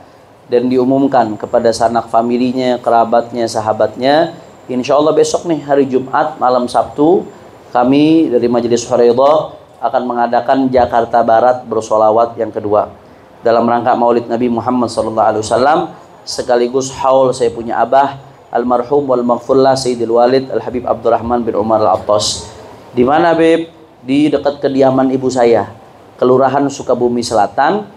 dan diumumkan kepada sanak familinya, kerabatnya, sahabatnya. Insya Allah besok nih hari Jumat malam Sabtu, kami dari Majelis Huraidah akan mengadakan Jakarta Barat bersolawat yang kedua dalam rangka Maulid Nabi Muhammad SAW, sekaligus haul saya punya abah almarhum wal maghfurlah Sayyidil Walid Al Habib Abdurrahman bin Umar Al Attas. Di mana, Beb? Di dekat kediaman ibu saya, Kelurahan Sukabumi Selatan,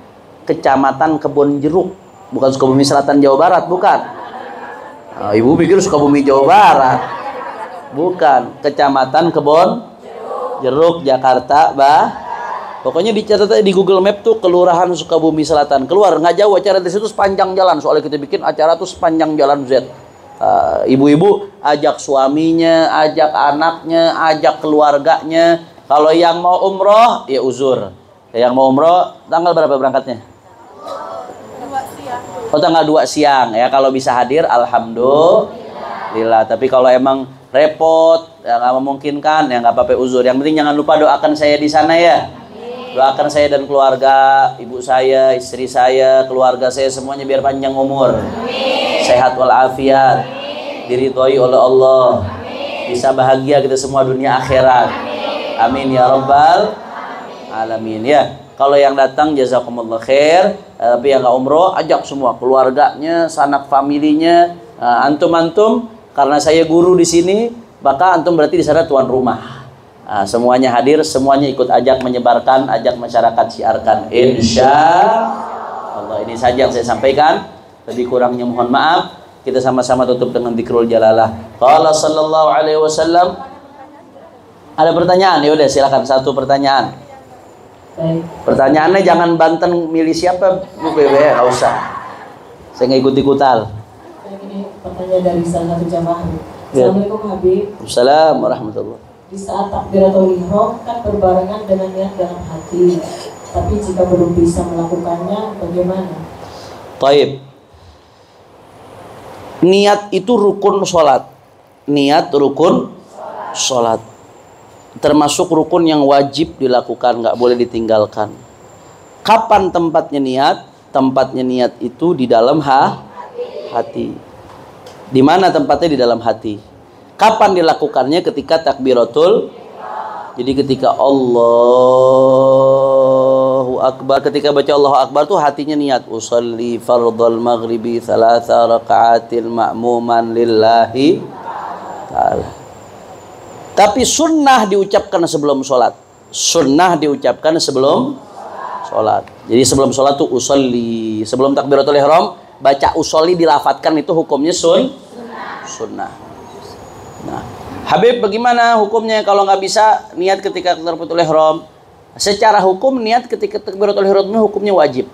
Kecamatan Kebon Jeruk. Bukan Sukabumi Selatan Jawa Barat, bukan. Nah, ibu pikir Sukabumi Jawa Barat. Bukan, Kecamatan Kebon Jeruk, Jakarta, Pokoknya dicatat di Google Map tuh Kelurahan Sukabumi Selatan. Keluar nggak jauh, acara di situ sepanjang jalan. Soalnya kita bikin acara tuh sepanjang jalan Z. Ibu-ibu ajak suaminya, ajak anaknya, ajak keluarganya. Kalau yang mau umroh ya uzur. Yang mau umroh tanggal berapa berangkatnya? 2 siang. Oh, tanggal 2 siang ya. Kalau bisa hadir alhamdulillah. Tapi kalau emang repot, ya nggak memungkinkan, ya nggak apa-apa uzur. Yang penting jangan lupa doakan saya di sana ya. Doakan saya dan keluarga, ibu saya, istri saya, keluarga saya semuanya biar panjang umur, sehat walafiat, diridhoi oleh Allah, bisa bahagia kita semua dunia akhirat. Amin ya rabbal alamin ya. Kalau yang datang jazakumullah khair, tapi yang nggak umroh ajak semua keluarganya, sanak familinya, antum karena saya guru di sini, maka antum berarti di sana tuan rumah. Semuanya hadir, semuanya ikut ajak menyebarkan, ajak masyarakat siarkan, insya Allah. Ini saja yang saya sampaikan, lebih kurangnya mohon maaf. Kita sama-sama tutup dengan dzikrul jalalah. Qala sallallahu alaihi wasallam. Ada pertanyaan? Ya udah silakan, satu pertanyaan. Pertanyaannya jangan Banten milih siapa, Bu BW, enggak usah. Saya nggak ikut-ikutan. Ini pertanyaan dari salah satu jamaah. Assalamualaikum Habib. Waalaikumsalam warahmatullahi. Di saat takbiratul ihram kan berbarengan dengan niat dalam hati. Tapi jika belum bisa melakukannya, bagaimana? Taib. Niat itu rukun sholat. Niat rukun sholat. Termasuk rukun yang wajib dilakukan, nggak boleh ditinggalkan. Kapan tempatnya niat? Tempatnya niat itu di dalam hati. Di mana tempatnya? Di dalam hati. Kapan dilakukannya? Ketika takbiratul. Jadi ketika Allahu Akbar, ketika baca Allahu Akbar tuh hatinya niat usolli fardhal maghribi 3 raka'atil ma'muman lillahi ta'ala. Tapi sunnah diucapkan sebelum sholat. Sunnah diucapkan sebelum sholat. Jadi sebelum sholat tuh usolli. Sebelum takbiratul ihram baca usolli dilafatkan, itu hukumnya sunnah. Nah, Habib bagaimana hukumnya kalau nggak bisa niat ketika takbiratul ihram? Secara hukum niat ketika takbiratul ihram hukumnya wajib.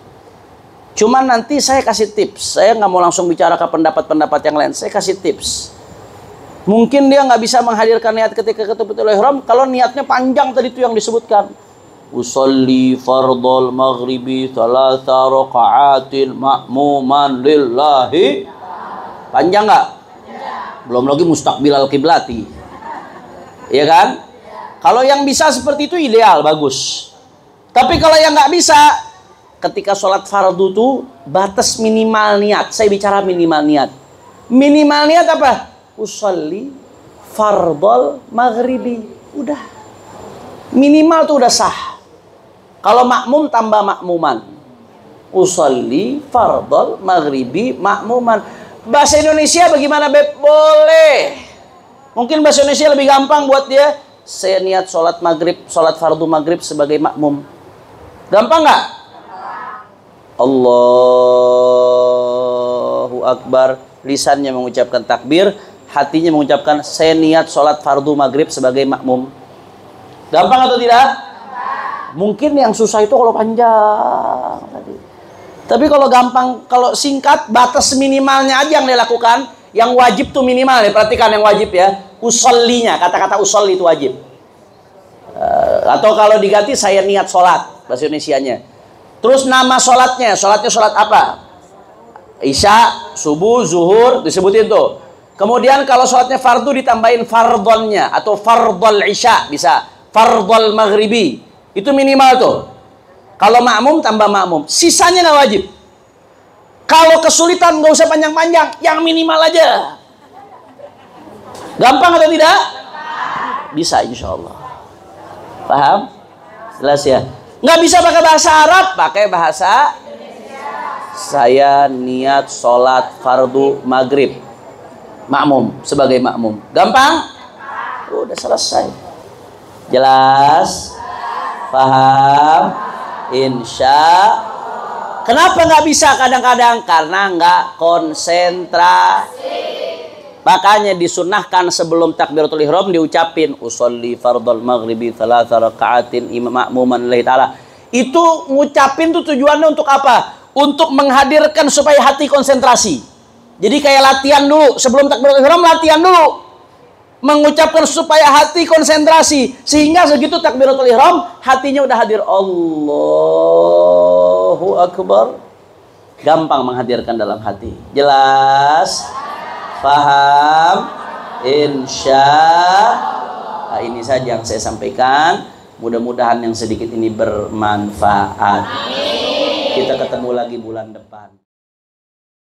Cuman nanti saya kasih tips. Saya nggak mau langsung bicara ke pendapat-pendapat yang lain. Saya kasih tips. Mungkin dia nggak bisa menghadirkan niat ketika takbiratul ihram kalau niatnya panjang tadi itu yang disebutkan. Usolli fardhal maghribi 3 raka'atin ma'muman lillahi. Panjang nggak? Belum lagi mustaqbilal kiblati. Iya kan? Kalau yang bisa seperti itu ideal, bagus. Tapi kalau yang nggak bisa, ketika sholat fardu tuh batas minimal niat. Saya bicara minimal niat. Minimal niat apa? Usolli fardhal maghribi. Udah. Minimal tuh udah sah. Kalau makmum tambah makmuman. Usolli fardhal maghribi makmuman. Bahasa Indonesia bagaimana, Beb? Boleh. Mungkin bahasa Indonesia lebih gampang buat dia. Saya niat sholat maghrib, sholat fardu maghrib sebagai makmum. Gampang nggak? Allahu Akbar. Lisannya mengucapkan takbir, hatinya mengucapkan saya niat sholat fardu maghrib sebagai makmum. Gampang atau tidak? Mungkin yang susah itu kalau panjang tadi. Tapi kalau gampang, kalau singkat, batas minimalnya aja yang dilakukan. Yang wajib tuh minimal ya, perhatikan yang wajib ya. Usollinya, kata-kata usolli itu wajib. Atau kalau diganti saya niat sholat, bahasa Indonesianya. Terus nama sholatnya, sholatnya sholat apa? Isya, subuh, zuhur, disebutin tuh. Kemudian kalau sholatnya fardu ditambahin fardhonnya atau fardhol isya, bisa. Fardhol maghribi, itu minimal tuh. Kalau makmum tambah makmum, sisanya nggak wajib. Kalau kesulitan nggak usah panjang-panjang, yang minimal aja. Gampang atau tidak? Bisa insya Allah. Paham? Jelas ya? Nggak bisa pakai bahasa Arab, pakai bahasa saya niat sholat fardu maghrib makmum, sebagai makmum. Gampang? Udah selesai. Jelas? Paham? Insya. Kenapa nggak bisa kadang-kadang? Karena nggak konsentrasi. Makanya disunahkan sebelum takbiratul ihram diucapin usolli fardhal maghribi 3 raka'atin imam ma'muman lillahi ta'ala. Itu ngucapin tuh tujuannya untuk apa? Untuk menghadirkan supaya hati konsentrasi. Jadi kayak latihan dulu, sebelum takbiratul ihram latihan dulu. Mengucapkan supaya hati konsentrasi, sehingga segitu takbiratul ihram hatinya udah hadir. Allahu Akbar. Gampang menghadirkan dalam hati. Jelas? Paham? Insya. Nah, ini saja yang saya sampaikan. Mudah-mudahan yang sedikit ini bermanfaat. Kita ketemu lagi bulan depan.